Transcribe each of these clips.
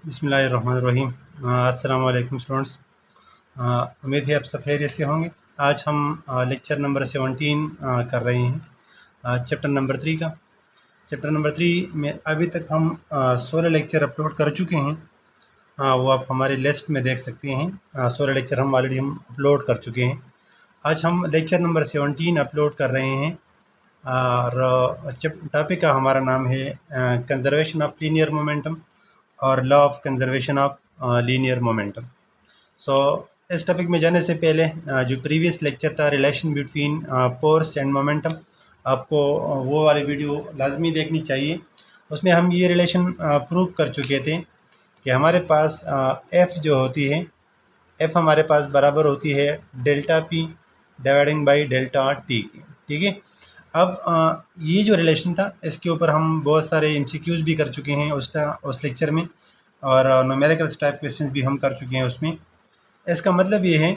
बिस्मिल्लाहिर्रहमानिर्रहीम। अस्सलाम वालेकुम स्टूडेंट्स। उम्मीद है आप सब खैरियत से होंगे। आज हम लेक्चर नंबर 17 कर रहे हैं, चैप्टर नंबर 3 का। चैप्टर नंबर 3 में अभी तक हम 16 लेक्चर अपलोड कर चुके हैं। वो आप हमारे लिस्ट में देख सकते हैं। 16 लेक्चर हम ऑलरेडी अपलोड कर चुके हैं। आज हम लेक्चर नंबर 17 अपलोड कर रहे हैं और टॉपिक का हमारा नाम है कंजर्वेशन ऑफ लीनियर मोमेंटम और law of conservation of linear momentum. So इस टॉपिक में जाने से पहले जो प्रीवियस लेक्चर था relation between force and momentum, आपको वो वाली वीडियो लाजमी देखनी चाहिए। उसमें हम ये रिलेशन प्रूव कर चुके थे कि हमारे पास एफ़ जो होती है, एफ़ हमारे पास बराबर होती है delta P dividing by delta T की। ठीक है। अब ये जो रिलेशन था इसके ऊपर हम बहुत सारे एमसीक्यूज़ भी कर चुके हैं उस लेक्चर में, और न्यूमेरिकल टाइप क्वेश्चंस भी हम कर चुके हैं उसमें। इसका मतलब ये है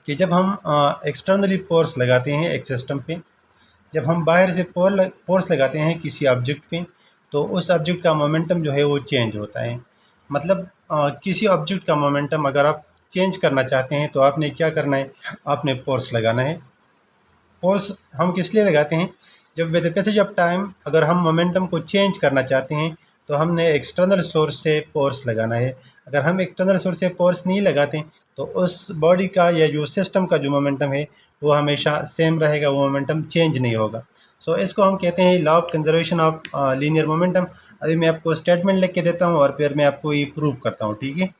कि जब हम एक्सटर्नली फोर्स लगाते हैं एक सिस्टम पे, जब हम बाहर से फोर्स लगाते हैं किसी ऑब्जेक्ट पे, तो उस ऑब्जेक्ट का मोमेंटम जो है वो चेंज होता है। मतलब किसी ऑब्जेक्ट का मोमेंटम अगर आप चेंज करना चाहते हैं तो आपने क्या करना है, आपने फोर्स लगाना है। फोर्स हम किस लिए लगाते हैं, जब with the passage of time अगर हम मोमेंटम को चेंज करना चाहते हैं तो हमने एक्सटर्नल सोर्स से फोर्स लगाना है। अगर हम एक्सटर्नल सोर्स से फोर्स नहीं लगाते तो उस बॉडी का या जो सिस्टम का जो मोमेंटम है वो हमेशा सेम रहेगा, वो मोमेंटम चेंज नहीं होगा। सो इसको हम कहते हैं law of conservation of linear momentum. अभी मैं आपको स्टेटमेंट लिख के देता हूँ और फिर मैं आपको ये प्रूव करता हूँ। ठीक है।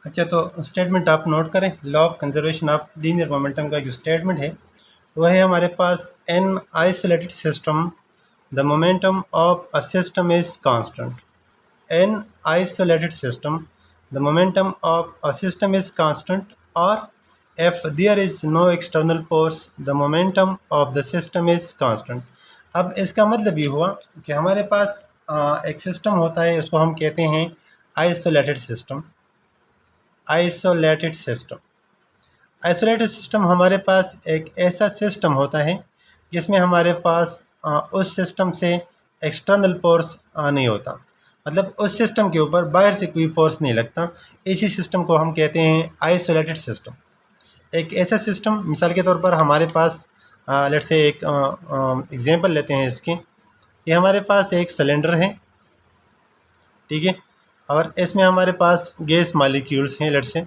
अच्छा, तो स्टेटमेंट आप नोट करें। Law of conservation of linear momentum का जो स्टेटमेंट है वो है हमारे पास, an isolated system the momentum of a system is constant. An isolated system the momentum of a system is constant, और if there is no external force the momentum of the system is constant। अब इसका मतलब ये हुआ कि हमारे पास एक system होता है, उसको हम कहते हैं isolated system. Isolated system isolated system हमारे पास एक ऐसा सिस्टम होता है जिसमें हमारे पास उस सिस्टम से एक्सटर्नल फोर्स नहीं होता। मतलब उस सिस्टम के ऊपर बाहर से कोई फोर्स नहीं लगता। इसी सिस्टम को हम कहते हैं आइसोलेटेड सिस्टम। एक ऐसा सिस्टम, मिसाल के तौर पर हमारे पास लेट्स से एक एग्जांपल लेते हैं इसके। ये हमारे पास एक सिलेंडर है, ठीक है, और इसमें हमारे पास गैस मालिक्यूल्स हैं। लेट्स से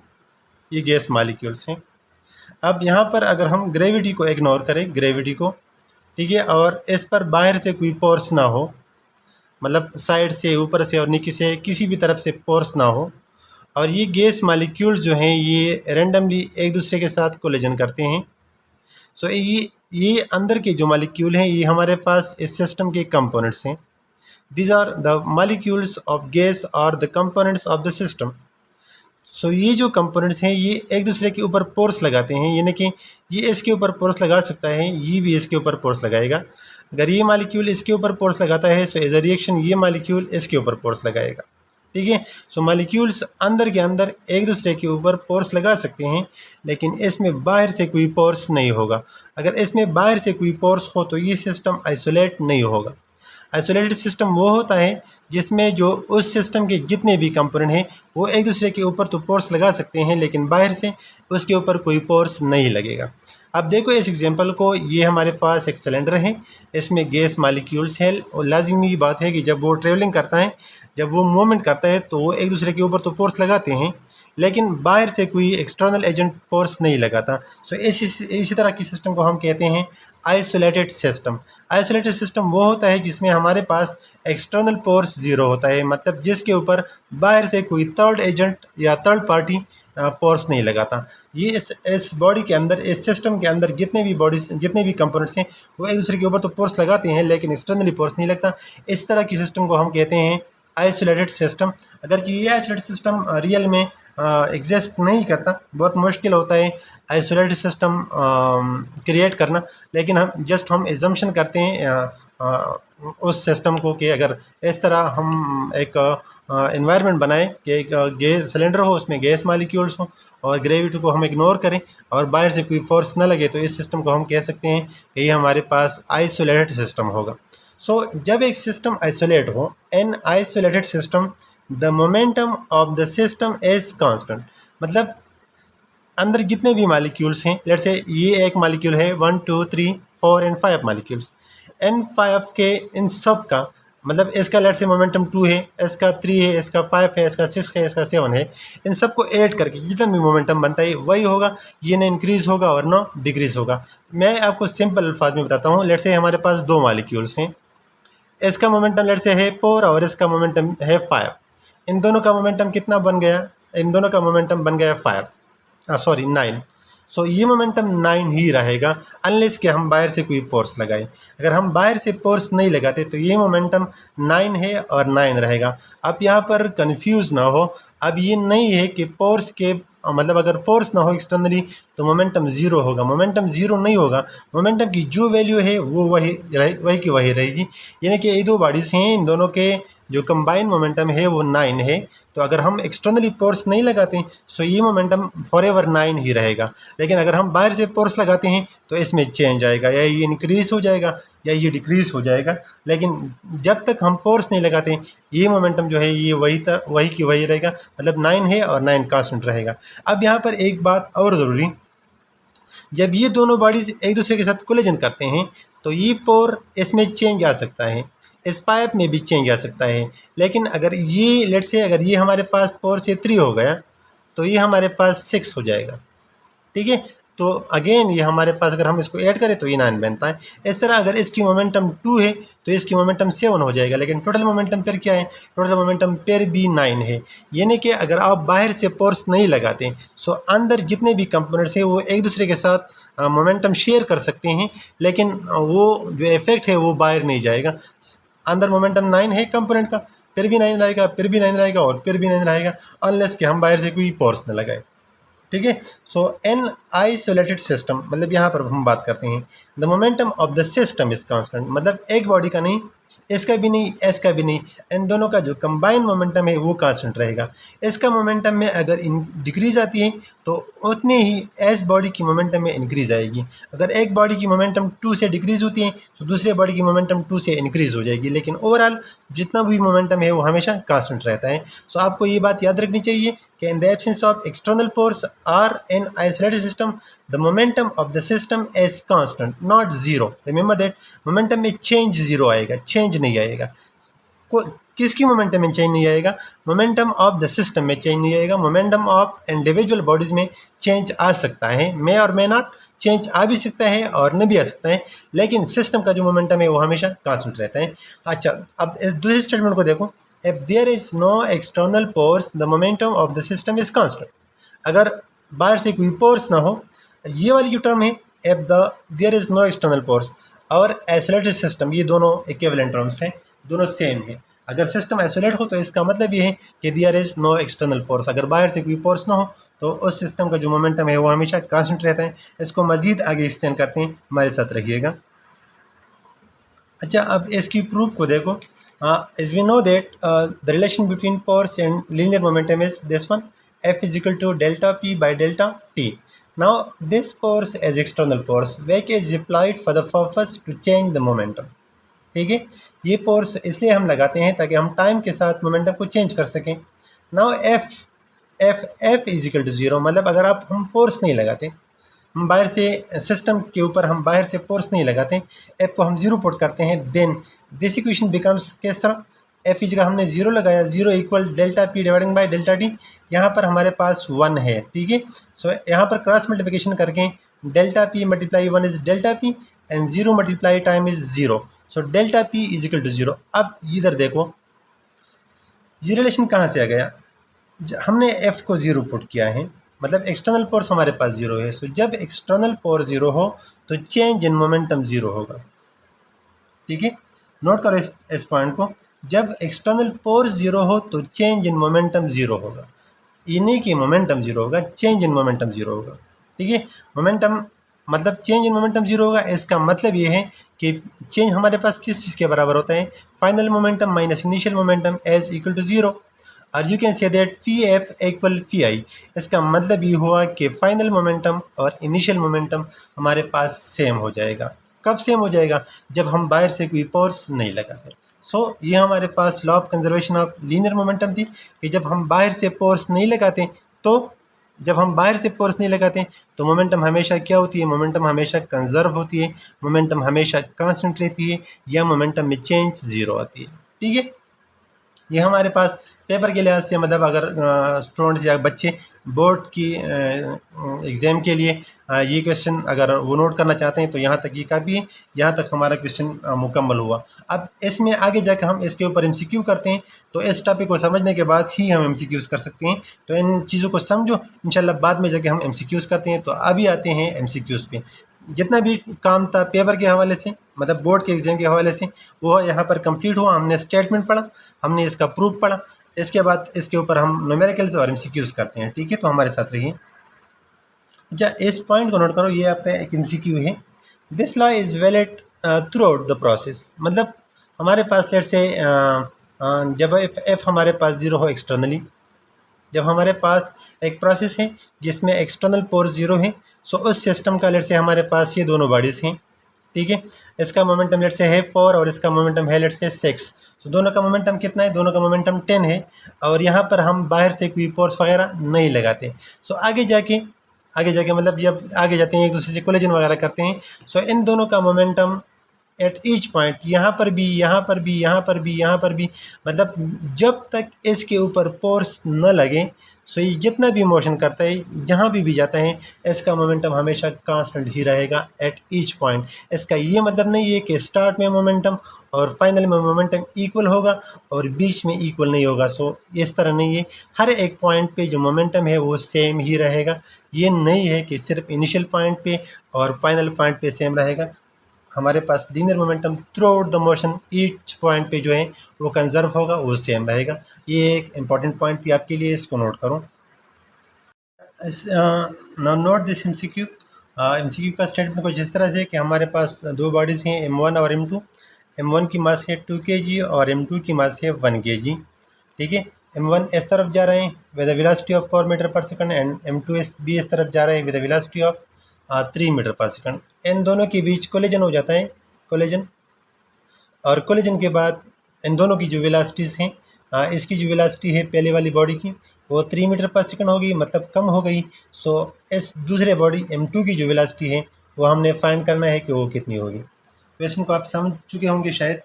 ये गैस मालिक्यूल्स हैं। अब यहाँ पर अगर हम ग्रेविटी को इग्नोर करें, ग्रेविटी को, ठीक है, और इस पर बाहर से कोई फोर्स ना हो, मतलब साइड से, ऊपर से और नीचे से किसी भी तरफ से फोर्स ना हो, और ये गैस मालिक्यूल्स जो हैं ये रेंडमली एक दूसरे के साथ कोलिजन करते हैं। सो ये अंदर के जो मालिक्यूल हैं ये हमारे पास इस सिस्टम के कंपोनेंट्स हैं। These are the molecules of gas और the components of the system. So ये जो कंपोनेंट्स हैं ये एक दूसरे के ऊपर फोर्स लगाते हैं, यानी कि ये इसके ऊपर फोर्स लगा सकता है, ये भी इसके ऊपर फोर्स लगाएगा। अगर ये मालिक्यूल इसके ऊपर फोर्स लगाता है सो एज अ रिएक्शन ये मालिक्यूल इसके ऊपर फोर्स लगाएगा। ठीक है। सो मालिक्यूल्स अंदर के अंदर एक दूसरे के ऊपर फोर्स लगा सकते हैं, लेकिन इसमें बाहर से कोई फोर्स नहीं होगा। अगर इसमें बाहर से कोई फोर्स हो तो ये सिस्टम आइसोलेट नहीं होगा। आइसोलेटेड सिस्टम वो होता है जिसमें जो उस सिस्टम के जितने भी कंपोनेंट हैं वो एक दूसरे के ऊपर तो फोर्स लगा सकते हैं, लेकिन बाहर से उसके ऊपर कोई फोर्स नहीं लगेगा। अब देखो इस एग्जांपल को, ये हमारे पास एक सिलेंडर है, इसमें गैस मालिक्यूल्स है, और लाजिमी बात है कि जब वो ट्रेवलिंग करता है, जब वो मूवमेंट करता है तो वो एक दूसरे के ऊपर तो फोर्स लगाते हैं, लेकिन बाहर से कोई एक्सटर्नल एजेंट फोर्स नहीं लगाता। सो इसी तरह की सिस्टम को हम कहते हैं आइसोलेटेड सिस्टम। आइसोलेटेड सिस्टम वो होता है जिसमें हमारे पास एक्सटर्नल फोर्स ज़ीरो होता है, मतलब जिसके ऊपर बाहर से कोई थर्ड एजेंट या थर्ड पार्टी फोर्स नहीं लगाता। ये इस बॉडी के अंदर, इस सिस्टम के अंदर जितने भी कंपोनेंट्स हैं वो एक दूसरे के ऊपर तो फोर्स लगाते हैं, लेकिन एक्सटर्नली फोर्स नहीं लगता। इस तरह की सिस्टम को हम कहते हैं आइसोलेटेड सिस्टम। अगर कि ये आइसोलेटेड सिस्टम रियल में एग्जिस्ट नहीं करता, बहुत मुश्किल होता है आइसोलेटेड सिस्टम क्रिएट करना, लेकिन हम एजम्पशन करते हैं उस सिस्टम को कि अगर इस तरह हम एक एनवायरनमेंट बनाएं कि एक गैस सिलेंडर हो, उसमें गैस मालिक्यूल्स हो और ग्रेविटी को हम इग्नोर करें और बाहर से कोई फोर्स न लगे, तो इस सिस्टम को हम कह सकते हैं कि ये हमारे पास आइसोलेटेड सिस्टम होगा। सो जब एक सिस्टम आइसोलेट हो, N isolated system, the momentum of the system is constant. मतलब अंदर जितने भी मालिक्यूल्स हैं, लेट्स से ये एक मालिक्यूल है, 1 2 3 4 एंड 5 मालिक्यूल्स, एन 5 के इन सब का मतलब इसका लेट्स से मोमेंटम 2 है, इसका 3 है, इसका 5 है, इसका 6 है, इसका 7 है, इन सबको ऐड करके जितना भी मोमेंटम बनता है वही होगा, ये ना इंक्रीज़ होगा और ना डिक्रीज़ होगा। मैं आपको सिंपल अल्फाज में बताता हूँ। लेट्स से हमारे पास दो मालिक्यूल्स हैं, इसका मोमेंटम लेट्स से है 4 और इसका मोमेंटम है 5। इन दोनों का मोमेंटम कितना बन गया? इन दोनों का मोमेंटम बन गया 5, 9। सो ये मोमेंटम 9 ही रहेगा अनलेस कि हम बाहर से कोई फोर्स लगाएं। अगर हम बाहर से फोर्स नहीं लगाते तो ये मोमेंटम 9 है और 9 रहेगा। अब यहाँ पर कंफ्यूज ना हो, अब ये नहीं है कि फोर्स के मतलब अगर फोर्स ना हो एक्सटर्नली तो मोमेंटम ज़ीरो होगा। मोमेंटम ज़ीरो नहीं होगा, मोमेंटम की जो वैल्यू है वो वही की वही रहेगी। यानी कि ये दो बॉडीज़ हैं, इन दोनों के जो कंबाइन मोमेंटम है वो 9 है। तो अगर हम एक्सटर्नली फोर्स नहीं लगाते सो ये मोमेंटम फॉरएवर 9 ही रहेगा। लेकिन अगर हम बाहर से फोर्स लगाते हैं तो इसमें चेंज आएगा, या ये इंक्रीज़ हो जाएगा या ये डिक्रीज़ हो जाएगा। लेकिन जब तक हम फोर्स नहीं लगाते ये मोमेंटम जो है ये वही की वही रहेगा, मतलब 9 है और 9 कांस्टेंट रहेगा। अब यहाँ पर एक बात और ज़रूरी, जब ये दोनों बॉडीज़ एक दूसरे के साथ कोलिजन करते हैं तो ये पोर इसमें चेंज आ सकता है, इस पाइप में भी चेंज आ सकता है। लेकिन अगर ये लेट्स से अगर ये हमारे पास 4 से 3 हो गया तो ये हमारे पास 6 हो जाएगा, ठीक है। तो अगेन ये हमारे पास अगर हम इसको ऐड करें तो ये 9 बनता है। इस तरह अगर इसकी मोमेंटम 2 है तो इसकी मोमेंटम 7 हो जाएगा। लेकिन टोटल मोमेंटम पर क्या है? टोटल मोमेंटम पर भी 9 है। यानी कि अगर आप बाहर से फोर्स नहीं लगाते सो अंदर जितने भी कंपोनेंट्स हैं वो एक दूसरे के साथ मोमेंटम शेयर कर सकते हैं, लेकिन वो जो इफेक्ट है वो बाहर नहीं जाएगा। अंदर मोमेंटम 9 है कंपोनेंट का, फिर भी 9 रहेगा, फिर भी 9 रहेगा और फिर भी 9 रहेगा, अनलेस कि हम बाहर से कोई फोर्स न लगाए, ठीक है। सो एन आइसोलेटेड सिस्टम मतलब यहाँ पर हम बात करते हैं the momentum of the system is constant. मतलब एक बॉडी का नहीं, इसका भी नहीं, इसका भी नहीं, इन दोनों का जो कंबाइन मोमेंटम है वो कांस्टेंट रहेगा। इसका मोमेंटम में अगर डिक्रीज आती है तो उतनी ही एस बॉडी की मोमेंटम में इंक्रीज आएगी। अगर एक बॉडी की मोमेंटम 2 से डिक्रीज होती है तो दूसरे बॉडी की मोमेंटम 2 से इंक्रीज हो जाएगी। लेकिन ओवरऑल जितना भी मोमेंटम है वो हमेशा कांस्टेंट रहता है। सो आपको ये बात याद रखनी चाहिए कि in the absence of external force or in isolated system, the momentum of the system is constant, not zero. Remember that momentum में change zero आएगा, change नहीं आएगा। किसकी मोमेंटम में चेंज नहीं आएगा? मोमेंटम ऑफ द सिस्टम में change नहीं आएगा। मोमेंटम ऑफ इंडिविजुअल बॉडीज़ में चेंज आ सकता है, मे और मे नॉट, चेंज आ भी सकता है और न भी आ सकता है, लेकिन सिस्टम का जो मोमेंटम है वो हमेशा कांस्टेंट रहता है। अच्छा, अब इस दूसरे स्टेटमेंट को देखो, if there is no external force the momentum of the system is constant। अगर बाहर से कोई फोर्स ना हो, ये वाली जो टर्म है if there is no external force और isolated system, ये दोनों इक्विवेलेंट टर्म्स हैं, दोनों सेम है। अगर सिस्टम आइसोलेट हो तो इसका मतलब ये है कि there is no external force. अगर बाहर से कोई फोर्स ना हो तो उस सिस्टम का जो मोमेंटम है वो हमेशा कांस्टेंट रहता है। इसको मज़ीद आगे एक्सप्लेन करते हैं, हमारे साथ रहिएगा। अच्छा, अब इसकी प्रूफ को देखो। as we know that the relation between force and linear momentum is this one, F is equal to delta P by delta T. Now this force is external force which is applied for the purpose to change the momentum, ठीक है। ये force इसलिए हम लगाते हैं ताकि हम time के साथ मोमेंटम को चेंज कर सकें। Now F is equal to zero, मतलब अगर आप हम फोर्स नहीं लगाते, हम बाहर से सिस्टम के ऊपर हम बाहर से फोर्स नहीं लगाते, एफ को हम ज़ीरो पुट करते हैं, देन दिस इक्वेशन बिकम्स किस तरह, एफ की जगह हमने ज़ीरो लगाया, zero equal delta P dividing by delta T. यहाँ पर हमारे पास 1 है, ठीक है। सो यहाँ पर क्रॉस मल्टीप्लिकेशन करके delta P multiply 1 is delta P and 0 multiply time is 0। So delta P is equal to 0। अब इधर देखो ये रिलेशन कहाँ से आ गया, हमने एफ को 0 पुट किया है, मतलब एक्सटर्नल फोर्स हमारे पास 0 है। सो जब एक्सटर्नल फोर्स 0 हो तो चेंज इन मोमेंटम 0 होगा, ठीक है। नोट करो इस पॉइंट को, जब एक्सटर्नल फोर्स 0 हो तो चेंज इन मोमेंटम 0 होगा। ये नहीं कि मोमेंटम 0 होगा, चेंज इन मोमेंटम 0 होगा, ठीक है। मोमेंटम मतलब चेंज इन मोमेंटम 0 होगा, इसका मतलब ये है कि चेंज हमारे पास किस चीज़ के बराबर होता है, final momentum minus initial momentum as equal to 0। और you can say that phi F equal phi I. इसका मतलब ये हुआ कि फाइनल मोमेंटम और इनिशियल मोमेंटम हमारे पास सेम हो जाएगा, कब सेम हो जाएगा? जब हम बाहर से कोई फोर्स नहीं लगाते। ये हमारे पास law of conservation of linear momentum थी कि जब हम बाहर से फोर्स नहीं लगाते तो मोमेंटम हमेशा क्या होती है? मोमेंटम हमेशा कंजर्व होती है, मोमेंटम हमेशा कांस्टेंट रहती है, या मोमेंटम में चेंज ज़ीरो आती है। ठीक है, ये हमारे पास पेपर के लिहाज से, मतलब अगर स्टूडेंट्स या बच्चे बोर्ड की एग्ज़ाम के लिए ये क्वेश्चन अगर वो नोट करना चाहते हैं तो यहाँ तक ये काफ़ी है, यहाँ तक हमारा क्वेश्चन मुकम्मल हुआ। अब इसमें आगे जाकर हम इसके ऊपर MCQ करते हैं, तो इस टॉपिक को समझने के बाद ही हम MCQs कर सकते हैं। तो इन चीज़ों को समझो, इंशाल्लाह बाद में जाके हम MCQs करते हैं। तो अभी आते हैं MCQs पे। जितना भी काम था पेपर के हवाले से, मतलब बोर्ड के एग्ज़ाम के हवाले से, वो यहाँ पर कंप्लीट हुआ। हमने स्टेटमेंट पढ़ा, हमने इसका प्रूफ पढ़ा, इसके बाद इसके ऊपर हम न्यूमेरिकल्स और MCQs करते हैं। ठीक है, तो हमारे साथ रहिए। अच्छा, इस पॉइंट को नोट करो, ये आपका एक MCQ है। This law is valid through out the process. मतलब हमारे पास लेट से जब एफ हमारे पास ज़ीरो हो एक्सटर्नली, जब हमारे पास एक प्रोसेस है जिसमें एक्सटर्नल फोर्स ज़ीरो है, उस सिस्टम का लेट से हमारे पास ये दोनों बॉडीज़ हैं। ठीक है, इसका मोमेंटम लेट से है 4 और इसका मोमेंटम है लेट से 6। दोनों का मोमेंटम कितना है? दोनों का मोमेंटम 10 है, और यहाँ पर हम बाहर से कोई फोर्स वगैरह नहीं लगाते। आगे जाके मतलब जब आगे जाते हैं एक दूसरे से कोलिजन वगैरह करते हैं, इन दोनों का मोमेंटम एट ईच पॉइंट, यहाँ पर भी, मतलब जब तक इसके ऊपर फोर्स न लगे, ये जितना भी मोशन करता है, जहाँ भी जाता है, इसका मोमेंटम हमेशा कांस्टेंट ही रहेगा एट ईच पॉइंट। इसका ये मतलब नहीं है कि स्टार्ट में मोमेंटम और फाइनल में मोमेंटम इक्वल होगा और बीच में इक्वल नहीं होगा। इस तरह नहीं है, हर एक पॉइंट पे जो मोमेंटम है वो सेम ही रहेगा। ये नहीं है कि सिर्फ इनिशियल पॉइंट पे और फाइनल पॉइंट पे सेम रहेगा। हमारे पास linear momentum throughout the motion each point पे जो है वो कंजर्व होगा, वो सेम रहेगा। ये एक इम्पॉर्टेंट पॉइंट थी आपके लिए, इसको नोट करो। Now note this MCQ। MCQ का स्टेटमेंट कुछ इस तरह से कि हमारे पास दो बॉडीज़ हैं, M1 और M2। M1 की मास है 2 kg और M2 की मास है 1 kg। ठीक है, M1 इस तरफ जा रहे हैं with the velocity of 4 meter per second, and M2 इस तरफ जा रहे हैं with the velocity of 3 meter per second. इन दोनों के बीच कोलिजन हो जाता है, और कोलिजन के बाद इन दोनों की जो वेलोसिटीज़ हैं, इसकी जो वेलोसिटी है पहले वाली बॉडी की वो 3 मीटर पर सेकंड होगी, मतलब कम हो गई। इस दूसरे बॉडी M2 की जो वेलोसिटी है वो हमने फाइंड करना है कि वो कितनी होगी। क्वेश्चन को आप समझ चुके होंगे शायद।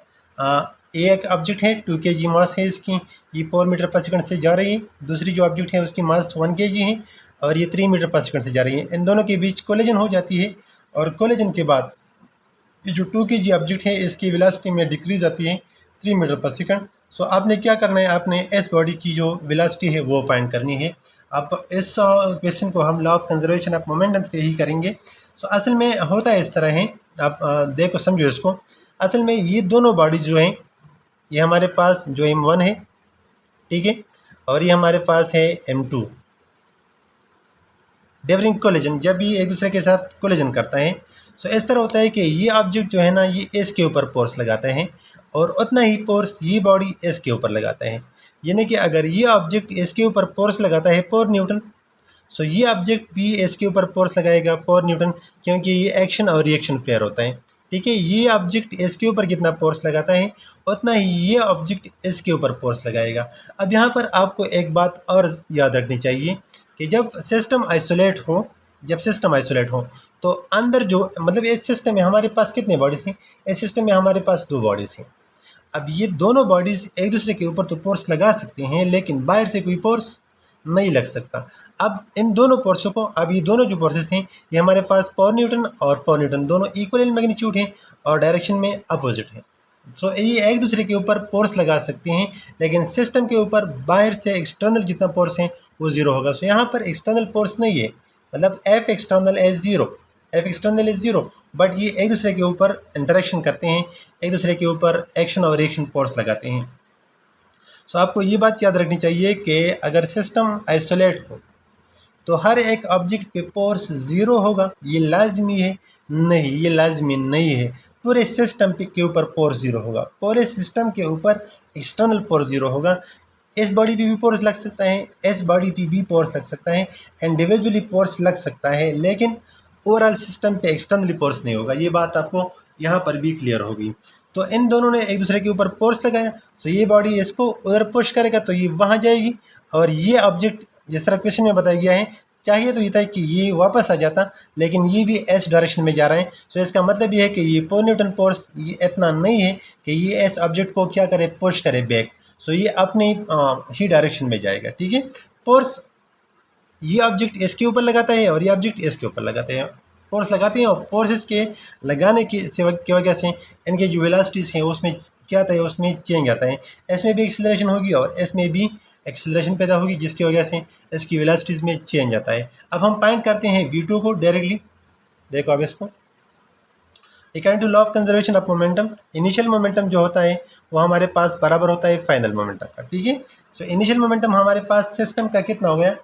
एक ऑब्जेक्ट है 2 kg मास है इसकी, ये 4 मीटर पर सेकंड से जा रही है। दूसरी जो ऑब्जेक्ट है उसकी मास 1 kg है और ये 3 मीटर पर सेकंड से जा रही है। इन दोनों के बीच कोलिजन हो जाती है, और कोलिजन के बाद ये जो 2 kg ऑब्जेक्ट है इसकी वेलोसिटी में डिक्रीज आती है 3 मीटर पर सेकंड। आपने क्या करना है, आपने इस बॉडी की जो वेलोसिटी है वो फाइंड करनी है। अब इस क्वेश्चन को हम law of conservation of momentum से ही करेंगे। असल में होता है इस तरह है, आप देखो समझो इसको। असल में ये दोनों बॉडी जो हैं, ये हमारे पास जो M1 है, ठीक है, और ये हमारे पास है M2। ड्यूरिंग कोलिजन, जब ये एक दूसरे के साथ कोलिजन करता है, इस तरह होता है कि ये ऑब्जेक्ट जो है ना, ये इसके ऊपर फोर्स लगाते हैं और उतना ही फोर्स ये बॉडी इसके ऊपर लगाता है। यानी कि अगर ये ऑब्जेक्ट इसके ऊपर फोर्स लगाता है 4 न्यूटन, ये ऑब्जेक्ट भी इसके ऊपर फोर्स लगाएगा 4 न्यूटन, क्योंकि ये एक्शन और रिएक्शन पेयर होता है। ठीक है, ये ऑब्जेक्ट इसके ऊपर कितना फोर्स लगाता है उतना ही ये ऑब्जेक्ट इसके ऊपर फोर्स लगाएगा। अब यहाँ पर आपको एक बात और याद रखनी चाहिए कि जब सिस्टम आइसोलेट हो, तो अंदर जो, मतलब इस सिस्टम में हमारे पास कितने बॉडीज़ हैं? इस सिस्टम में हमारे पास 2 बॉडीज़ हैं। अब ये दोनों बॉडीज़ एक दूसरे के ऊपर तो फोर्स लगा सकते हैं, लेकिन बाहर से कोई फोर्स नहीं लग सकता। अब इन दोनों फोर्सों को, अब ये दोनों जो फोर्सेस हैं, ये हमारे पास 4 न्यूटन और 4 न्यूटन दोनों इक्वल इन मैग्नीट्यूड हैं और डायरेक्शन में अपोजिट है। ये एक दूसरे के ऊपर फोर्स लगा सकते हैं, लेकिन सिस्टम के ऊपर बाहर से एक्सटर्नल जितना फोर्स है वो ज़ीरो होगा। यहाँ पर एक्सटर्नल फोर्स नहीं है, मतलब F external is zero, but ये एक दूसरे के ऊपर इंटरेक्शन करते हैं, एक दूसरे के ऊपर एक्शन और रिएक्शन फोर्स लगाते हैं। आपको ये बात याद रखनी चाहिए कि अगर सिस्टम आइसोलेट हो तो हर एक ऑब्जेक्ट पे फोर्स ज़ीरो होगा। ये लाजमी है? नहीं, ये लाजमी नहीं है। पूरे सिस्टम के ऊपर फोर्स ज़ीरो होगा, पूरे सिस्टम के ऊपर एक्सटर्नल फोर्स ज़ीरो होगा। इस बॉडी पे भी फोर्स लग सकता है, इस बॉडी पे भी फोर्स लग सकता है, इंडिविजुअली फोर्स लग सकता है, लेकिन ओवरऑल सिस्टम पे एक्सटर्नली फोर्स नहीं होगा। ये बात आपको यहाँ पर भी क्लियर होगी। तो इन दोनों ने एक दूसरे के ऊपर फोर्स लगाया, तो ये बॉडी इसको उधर पुश करेगा तो ये वहाँ जाएगी, और ये ऑब्जेक्ट जिस तरह क्वेश्चन में बताया गया है, चाहिए तो ये था कि ये वापस आ जाता, लेकिन ये भी एस डायरेक्शन में जा रहा है। तो इसका मतलब ये है कि ये 4 न्यूटन फोर्स ये इतना नहीं है कि ये एस ऑब्जेक्ट को क्या करे, पुश करे बैक। सो ये अपनी ही डायरेक्शन में जाएगा। ठीक है, फोर्स ये ऑब्जेक्ट इसके ऊपर लगाता है और ये ऑब्जेक्ट इसके ऊपर लगाते हैं, फोर्स लगाते हैं, और फोर्सेस के लगाने की वजह से इनके जो वेलोसिटीज़ हैं उसमें क्या आता है, उसमें चेंज आता है। इसमें भी एक्सीलरेशन होगी और इसमें भी एक्सीलरेशन पैदा होगी, जिसकी वजह से इसकी वेलोसिटीज़ में चेंज आता है। अब हम फाइंड करते हैं v2 को डायरेक्टली। देखो अब इसको, according to law of conservation of momentum, initial momentum जो होता है वो हमारे पास बराबर होता है फाइनल मोमेंटम का। ठीक है, सो इनिशियल मोमेंटम हमारे पास सिस्टम का कितना हो गया,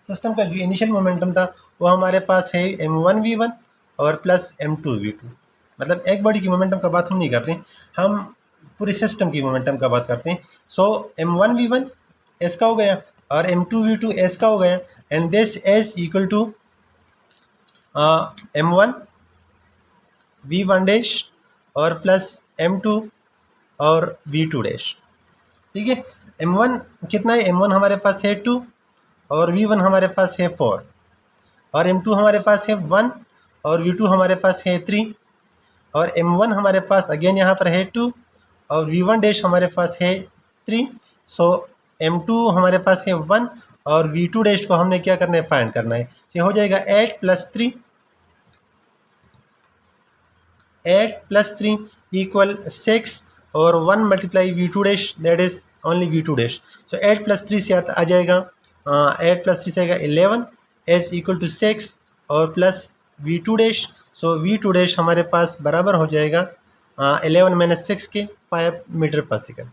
सिस्टम का जो इनिशियल मोमेंटम था वो हमारे पास है m1v1 और प्लस m2v2। मतलब एक बॉडी की मोमेंटम का बात हम नहीं करते, हम पूरे सिस्टम की मोमेंटम का बात करते हैं। सो m1v1 एस का हो गया और m2v2 एस का हो गया, and this S equal to m1 v1 dash और प्लस m2 और v2 डैश। ठीक है, m1 कितना है, m1 हमारे पास है 2 और v1 हमारे पास है 4 और m2 हमारे पास है 1 और v2 हमारे पास है 3 और m1 हमारे पास अगेन यहाँ पर है 2 और v1 डैश हमारे पास है 3। सो m2 हमारे पास है 1 और v2 डैश को हमने क्या करना है, फाइंड करना है। तो हो जाएगा 8 प्लस 3 इक्वल 6 और 1 multiply v2 dash, that is only v2 dash. So 8 plus 3 से आ जाएगा 8 प्लस 3 से आएगा 11 एस इक्वल टू 6 और प्लस v2 डैश। सो v2 डैश हमारे पास बराबर हो जाएगा 11 माइनस 6 के 5 मीटर पर सेकंड।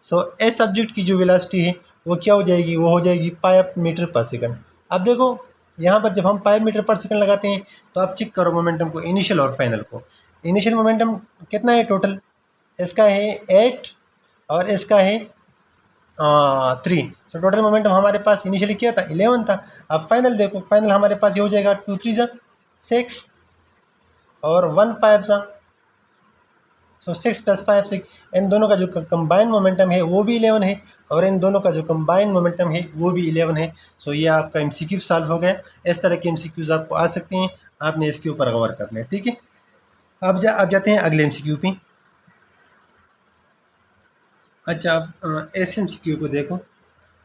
सो एस सब्जेक्ट की जो वेलोसिटी है वो क्या हो जाएगी, वो हो जाएगी 5 मीटर पर सेकंड। अब देखो यहाँ पर जब हम 5 मीटर पर सेकंड लगाते हैं तो आप चेक करो मोमेंटम को, इनिशियल और फाइनल को। इनिशियल मोमेंटम कितना है टोटल, इसका है 8 और इसका है 3। तो टोटल मोमेंटम हमारे पास इनिशियली क्या था, 11 था। अब फाइनल देखो, फाइनल हमारे पास ये हो जाएगा 2 3 6 और 1 5 सो 6 प्लस 5 6। इन दोनों का जो कंबाइन मोमेंटम है वो भी 11 है और इन दोनों का जो कंबाइन मोमेंटम है वो भी 11 है। सो ये आपका MCQ सॉल्व हो गया। इस तरह के MCQs आपको आ सकते हैं, आपने इसके ऊपर गौर करना है। ठीक है, अब जाते हैं अगले MCQ पे। अच्छा, अब इस MCQ को देखो।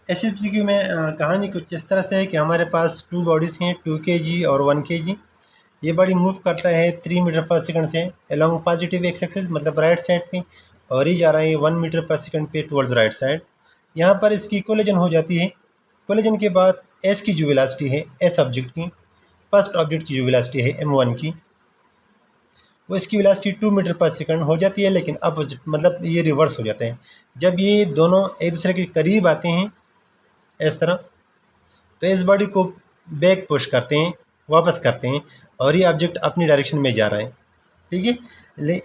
इस MCQ में कहानी कुछ इस तरह से है कि हमारे पास 2 बॉडीज़ हैं, 2 kg और 1 kg। ये बॉडी मूव करता है 3 मीटर पर सेकंड से अलॉन्ग पॉजिटिव एक्स एक्सिस, मतलब राइट साइड पे, और ये जा रहा है 1 मीटर पर सेकंड पे टुवर्ड्स राइट साइड। यहाँ पर इसकी कोलिजन हो जाती है। कोलिजन के बाद एस की जो वेलोसिटी है, एस ऑब्जेक्ट की, फर्स्ट ऑब्जेक्ट की जो वेलोसिटी है m1 की, वो इसकी वेलोसिटी 2 मीटर पर सेकंड हो जाती है, लेकिन अपोजिट, मतलब ये रिवर्स हो जाते हैं। जब ये दोनों एक दूसरे के करीब आते हैं इस तरह, तो इस बॉडी को बैक पुश करते हैं, वापस करते हैं, और ये ऑब्जेक्ट अपनी डायरेक्शन में जा रहा है। ठीक है,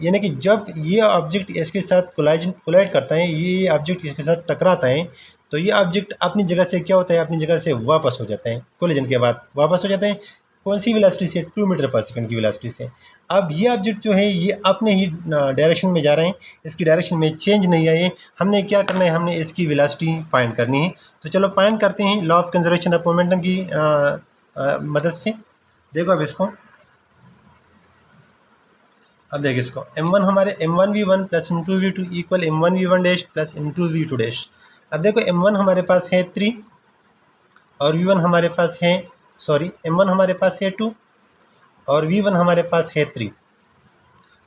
यानी कि जब ये ऑब्जेक्ट इसके साथ कोलाइड करता है, ये ऑब्जेक्ट इसके साथ टकराता है, तो ये ऑब्जेक्ट अपनी जगह से क्या होता है, अपनी जगह से वापस हो जाता है। कोलिजन के बाद वापस हो जाते हैं, कौन सी वेलोसिटी से, 2 मीटर पर सेकंड की वेलोसिटी से। अब ये ऑब्जेक्ट जो है ये अपने ही डायरेक्शन में जा रहे हैं, इसकी डायरेक्शन में चेंज नहीं आई है। हमने क्या करना है, हमने इसकी वेलोसिटी फाइंड करनी है। तो चलो फाइंड करते हैं law of conservation of momentum की मदद से। देखो अब इसको, अब देखो इसको, m1 हमारे m1v1 plus m2v2 equal m1v1 dash plus m2v2 dash. अब देखो m1 हमारे पास है 3 और v1 हमारे पास है, m1 हमारे पास है 2 और v1 हमारे पास है 3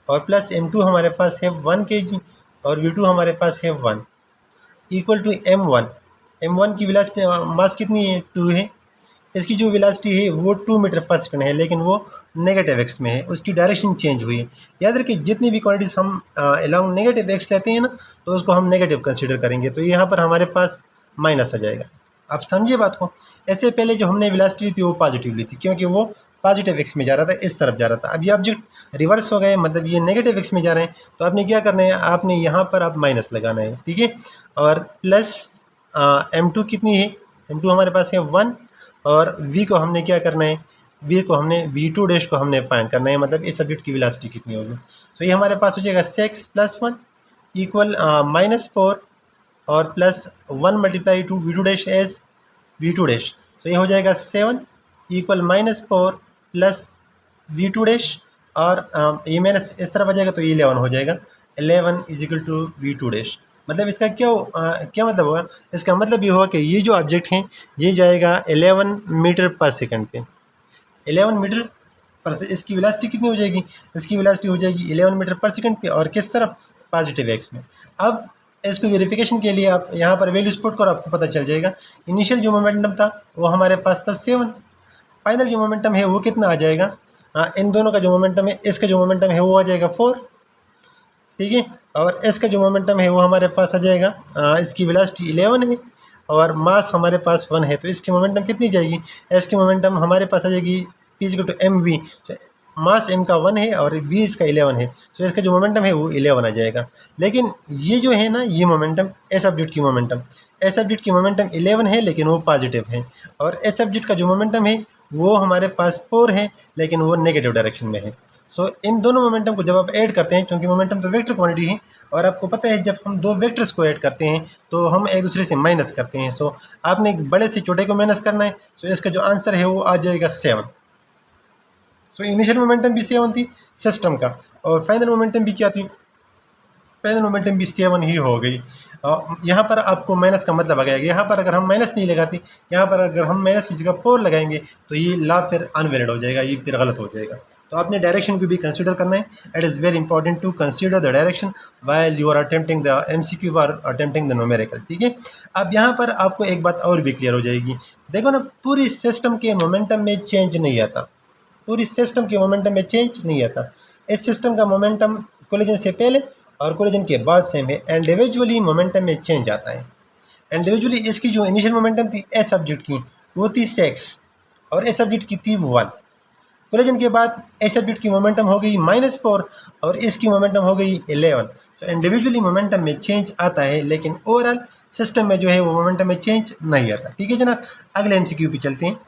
और प्लस m2 हमारे पास है 1 kg और v2 हमारे पास है 1 इक्वल टू m1 की वेलोसिटी मास कितनी है, 2 है। इसकी जो वेलोसिटी है वो 2 मीटर पर सेकंड है, लेकिन वो नेगेटिव एक्स में है, उसकी डायरेक्शन चेंज हुई है। याद रखिए, जितनी भी क्वांटिटीज हम अलॉन्ग नेगेटिव एक्स लेते हैं ना, तो उसको हम नेगेटिव कंसीडर करेंगे, तो यहाँ पर हमारे पास माइनस आ जाएगा। आप समझिए बात को। ऐसे पहले जो हमने वेलोसिटी ली थी वो पॉजिटिव ली थी, क्योंकि वो पॉजिटिव एक्स में जा रहा था, इस तरफ जा रहा था। अब ये ऑब्जेक्ट रिवर्स हो गए, मतलब ये नेगेटिव एक्स में जा रहे हैं, तो आपने क्या करना है, आपने यहाँ पर आप माइनस लगाना है। ठीक है, और प्लस m2 कितनी है, m2 हमारे पास है 1 और v को हमने क्या करना है, वी को हमने v2 डैश को हमने फाइंड करना है, मतलब इस ऑब्जेक्ट की वेलोसिटी कितनी होगी। तो ये हमारे पास हो जाएगा 6 + 1 इक्वल -4 और plus 1 multiply to v2 dash as v2 dash. तो ये हो जाएगा 7 इक्वल -4 प्लस v2 डैश और ये माइनस इस तरफ आ जाएगा तो ये 11 हो जाएगा। 11 is equal to v2 dash. मतलब इसका क्या मतलब होगा? इसका मतलब ये होगा कि ये जो ऑब्जेक्ट हैं ये जाएगा 11 मीटर पर सेकंड पे। 11 मीटर पर इसकी वेलोसिटी कितनी हो जाएगी? इसकी वेलोसिटी हो जाएगी 11 मीटर पर सेकंड पे और किस तरफ? पॉजिटिव एक्स में। अब इसको वेरिफिकेशन के लिए आप यहाँ पर वैल्यूज पुट करो, आपको पता चल जाएगा। इनिशियल जो मोमेंटम था वो हमारे पास था 7, फाइनल जो मोमेंटम है वो कितना आ जाएगा? इन दोनों का जो मोमेंटम है, इसका जो मोमेंटम है वो आ जाएगा 4, ठीक है। और इसका जो मोमेंटम है वो हमारे पास आ जाएगा, इसकी वेलोसिटी 11 है और मास हमारे पास 1 है, तो इसकी मोमेंटम कितनी जाएगी? इसकी मोमेंटम हमारे पास आ जाएगी p = mv। मास m का 1 है और v इसका 11 है, तो इसका जो मोमेंटम है वो 11 आ जाएगा। लेकिन ये जो है ना, ये मोमेंटम एस ऑब्जेक्ट की मोमेंटम 11 है लेकिन वो पॉजिटिव है, और एस ऑब्जेक्ट का जो मोमेंटम है वो हमारे पास 4 है लेकिन वो नेगेटिव डायरेक्शन में है। सो इन दोनों मोमेंटम को जब आप ऐड करते हैं, क्योंकि मोमेंटम तो वेक्टर क्वांटिटी है और आपको पता है जब हम दो वेक्टर्स को ऐड करते हैं तो हम एक दूसरे से माइनस करते हैं। सो आपने एक बड़े से छोटे को माइनस करना है, सो इसका जो आंसर है वो आ जाएगा 7। सो इनिशियल मोमेंटम भी 7 थी सिस्टम का और फाइनल मोमेंटम भी क्या थी? फाइनल मोमेंटम भी 7 ही हो गई। यहाँ पर आपको माइनस का मतलब आ गया। यहाँ पर अगर हम माइनस नहीं लगाते, यहाँ पर अगर हम माइनस की जगह 4 लगाएंगे तो ये लॉ फिर अनवैलिड हो जाएगा, ये फिर गलत हो जाएगा। तो आपने डायरेक्शन को भी कंसीडर करना है। It is very important to consider the direction while you are attempting the MCQ और अटेम्प्टिंग द न्यूमेरिकल, ठीक है। अब यहाँ पर आपको एक बात और भी क्लियर हो जाएगी। देखो ना, पूरी सिस्टम के मोमेंटम में चेंज नहीं आता, इस सिस्टम का मोमेंटम कोलिजन से पहले और कोलिजन के बाद सेम है। इंडिविजुअली मोमेंटम में चेंज आता है। इंडिविजुअली इसकी जो इनिशियल मोमेंटम थी एस सब्जेक्ट की वो थी 6 और एस सब्जेक्ट की थी 1। कोलिजन के बाद एस सब्जेक्ट की मोमेंटम हो गई -4 और इसकी मोमेंटम हो गई 11। तो इंडिविजुअली मोमेंटम में चेंज आता है लेकिन ओवरऑल सिस्टम में जो है वो मोमेंटम में चेंज नहीं आता, ठीक है जनाब। अगले MCQ पे चलते हैं।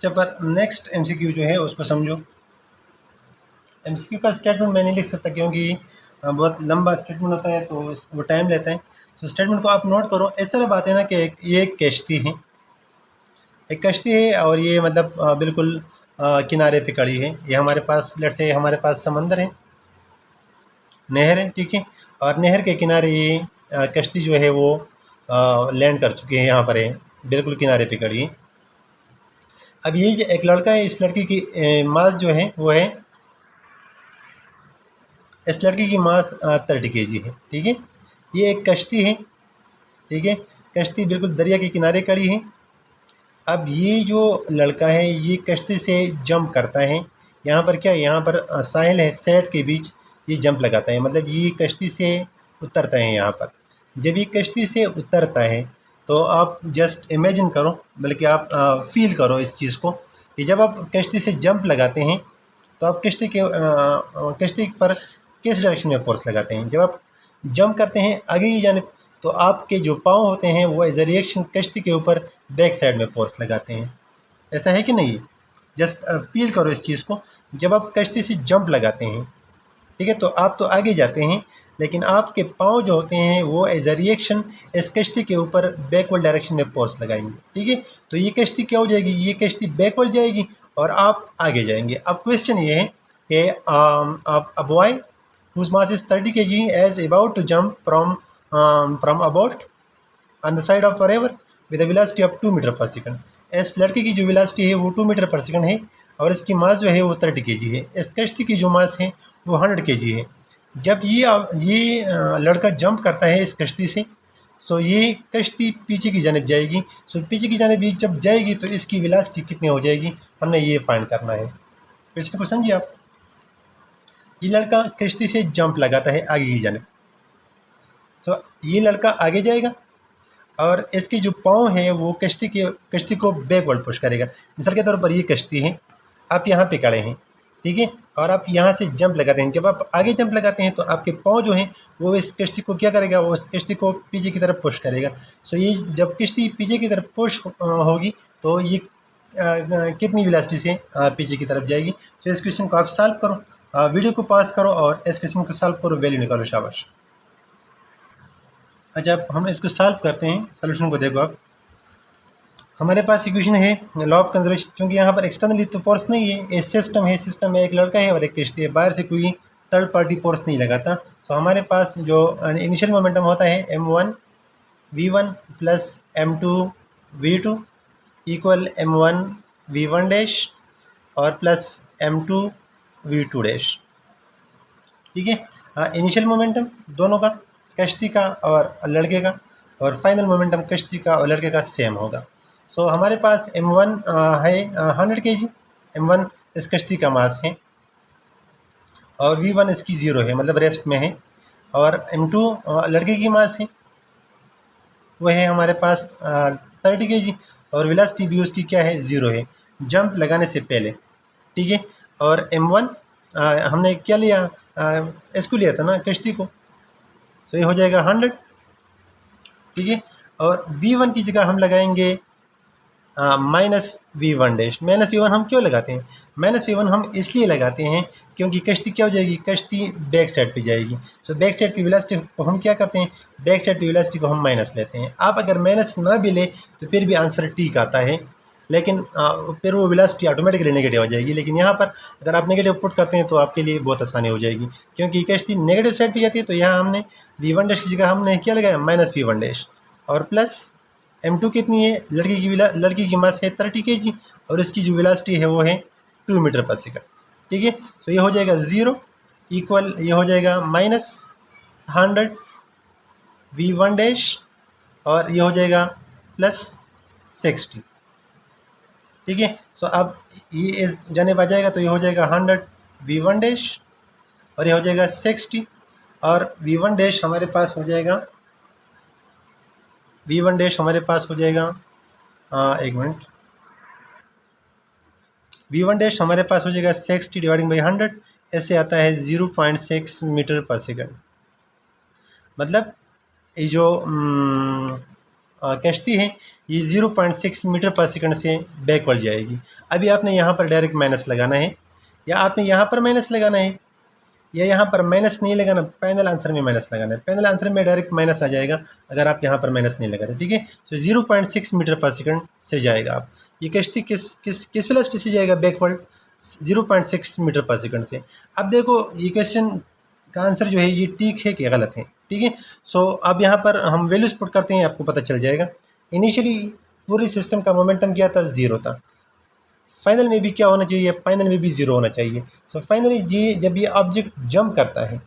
चलो नेक्स्ट MCQ जो है उसको समझो। MCQ का स्टेटमेंट मैं नहीं लिख सकता क्योंकि बहुत लंबा स्टेटमेंट होता है तो वो टाइम लेता है। तो स्टेटमेंट को आप नोट करो। इस तरह बात है ना कि ये एक कश्ती है और ये मतलब बिल्कुल किनारे पे खड़ी है। ये हमारे पास लेट्स से हमारे पास समंदर है, नहर है, ठीक है, और नहर के किनारे ये कश्ती जो है वो लैंड कर चुकी है, यहाँ पर है, बिल्कुल किनारे पे खड़ी है। अब ये जो एक लड़का है, इस लड़की की मास जो है वो है, इस लड़की की मास 30 kg है, ठीक है। ये एक कश्ती है, ठीक है, कश्ती बिल्कुल दरिया के किनारे खड़ी है। अब ये जो लड़का है ये कश्ती से जंप करता है। यहाँ पर क्या है, यहाँ पर साहिल है, सैट के बीच ये जंप लगाता है, मतलब ये कश्ती से उतरता है। यहाँ पर जब ये कश्ती से उतरता है तो आप जस्ट इमेजिन करो, बल्कि आप फील करो इस चीज़ को कि जब आप कश्ती से जंप लगाते हैं तो आप कश्ती पर किस डायरेक्शन में फोर्स लगाते हैं। जब आप जंप करते हैं आगे की जानिब तो आपके जो पाँव होते हैं वो एज ए रिएक्शन कश्ती के ऊपर बैक साइड में फोर्स लगाते हैं। ऐसा है कि नहीं? जस्ट फील करो इस चीज़ को। जब आप कश्ती से जंप लगाते हैं, ठीक है, तो आप तो आगे जाते हैं लेकिन आपके पाँव जो होते हैं वो एज अ रिएक्शन इस कश्ती के ऊपर बैकवर्ड डायरेक्शन में फोर्स लगाएंगे, ठीक है। तो ये कश्ती क्या हो जाएगी, ये कश्ती बैकवर्ड जाएगी और आप आगे जाएंगे। अब क्वेश्चन ये है कि a boy whose mass is 30 kg is about to jump from a boat on the side of a river with a velocity of 2 metre per second. इस लड़के की जो वेलोसिटी है वो 2 मीटर पर सेकंड है और इसकी मास जो है वो 30 kg है। इस कश्ती की जो मास है वो 100 kg है। जब ये लड़का जंप करता है इस कश्ती से, सो ये कश्ती पीछे की जानिब जाएगी। सो पीछे की जानिब जब जाएगी तो इसकी वेलोसिटी कितनी हो जाएगी, हमने ये फाइंड करना है। क्वेश्चन को समझिए आप। ये लड़का कश्ती से जंप लगाता है आगे की जानिब, तो ये लड़का आगे जाएगा और इसके जो पाँव हैं वो कश्ती को बैकवर्ड पुश करेगा। मिसाल के तौर पर ये कश्ती है, आप यहाँ पे खड़े हैं, ठीक है, और आप यहाँ से जंप लगाते हैं। जब आप आगे जंप लगाते हैं तो आपके पाँव जो हैं वो इस कश्ती को क्या करेगा, वो इस कश्ती को पीछे की तरफ पुश करेगा। सो ये जब कश्ती पीछे की तरफ पुश होगी तो ये कितनी वेलोसिटी से पीछे की तरफ जाएगी। तो इस क्वेश्चन को आप सॉल्व करो, वीडियो को पॉज करो और इस क्वेश्चन को सॉल्व करो, वैल्यू निकालो, शाबाश। अच्छा, अब हम इसको सॉल्व करते हैं। सोल्यूशन को देखो आप, हमारे पास इक्वेशन है लॉ ऑफ कंजर्वेशन। क्योंकि यहाँ पर एक्सटर्नली तो फोर्स नहीं है, ये सिस्टम है, सिस्टम में एक लड़का है और एक किश्ती है, बाहर से कोई थर्ड पार्टी फोर्स नहीं लगाता। तो हमारे पास जो इनिशियल मोमेंटम होता है m1 v1 plus m2 v2 equal m1 v1 dash और प्लस m2 v2 डैश। ठीक है, इनिशियल मोमेंटम दोनों का, कश्ती का और लड़के का, और फाइनल मोमेंटम कश्ती का और लड़के का सेम होगा। सो हमारे पास m1 है 100 kg, m1 इस कश्ती का मास है और v1 इसकी 0 है, मतलब रेस्ट में है, और m2 लड़के की मास है, वो है हमारे पास 30 kg, और वेलोसिटी भी उसकी क्या है, 0 है, जंप लगाने से पहले। ठीक है, और m1 हमने क्या लिया, इसको लिया था ना, कश्ती को, तो ये हो जाएगा 100। ठीक है, और v1 की जगह हम लगाएंगे minus v1 dash. Minus v1 हम क्यों लगाते हैं, माइनस v1 हम इसलिए लगाते हैं क्योंकि कश्ती क्या हो जाएगी, कश्ती बैक साइड पे जाएगी। तो बैक साइड की वेलोसिटी को हम क्या करते हैं, बैक साइड की वेलोसिटी को हम माइनस लेते हैं। आप अगर माइनस ना भी ले तो फिर भी आंसर ठीक आता है, लेकिन फिर वो वेलोसिटी ऑटोमेटिकली नेगेटिव हो जाएगी। लेकिन यहाँ पर अगर आप नेगेटिव पुट करते हैं तो आपके लिए बहुत आसानी हो जाएगी, क्योंकि कश्ती नेगेटिव साइड पे जाती है। तो यहाँ हमने v1 डैश की जगह हमने क्या लगाया, माइनस v1 डैश, और प्लस m2 कितनी है, लड़की की मास है 30 kg, और इसकी जो वेलोसिटी है वो है 2 मीटर पर सेकंड। ठीक है, तो ये हो जाएगा 0 इक्वल, ये हो जाएगा माइनस 100 v1 डैश, और ये हो जाएगा प्लस 60। ठीक है, सो अब ये इस जाने आ जाएगा, तो ये हो जाएगा 100 v1 डैश और ये हो जाएगा 60, और v1 डैश हमारे पास हो जाएगा, v1 डैश हमारे पास हो जाएगा, एक मिनट, v1 डैश हमारे पास हो जाएगा 60 डिवाइडिंग बाई 100, ऐसे आता है 0.6 मीटर पर सेकंड। मतलब ये जो कश्ती है ये 0.6 मीटर पर सेकंड से बैकवर्ड जाएगी। अभी आपने यहाँ पर डायरेक्ट माइनस लगाना है, या आपने यहाँ पर माइनस लगाना है, या यहाँ पर माइनस नहीं लगाना, फाइनल आंसर में माइनस लगाना है। फाइनल आंसर में डायरेक्ट माइनस आ जाएगा अगर आप यहाँ पर माइनस नहीं लगाते। ठीक है, तो 0.6 मीटर पर सेकंड से जाएगा। आप ये कश्ती किस वेलोसिटी से जाएगा बैकवर्ड, 0.6 मीटर पर सेकंड से। अब देखो ये क्वेश्चन का आंसर जो है ये ठीक है कि गलत है। ठीक है, सो अब यहाँ पर हम वैल्यूज पुट करते हैं, आपको पता चल जाएगा। इनिशियली पूरी सिस्टम का मोमेंटम क्या था, 0 था। फाइनल में भी क्या होना चाहिए, फाइनल में भी 0 होना चाहिए। सो फाइनली जी जब ये ऑब्जेक्ट जंप करता है,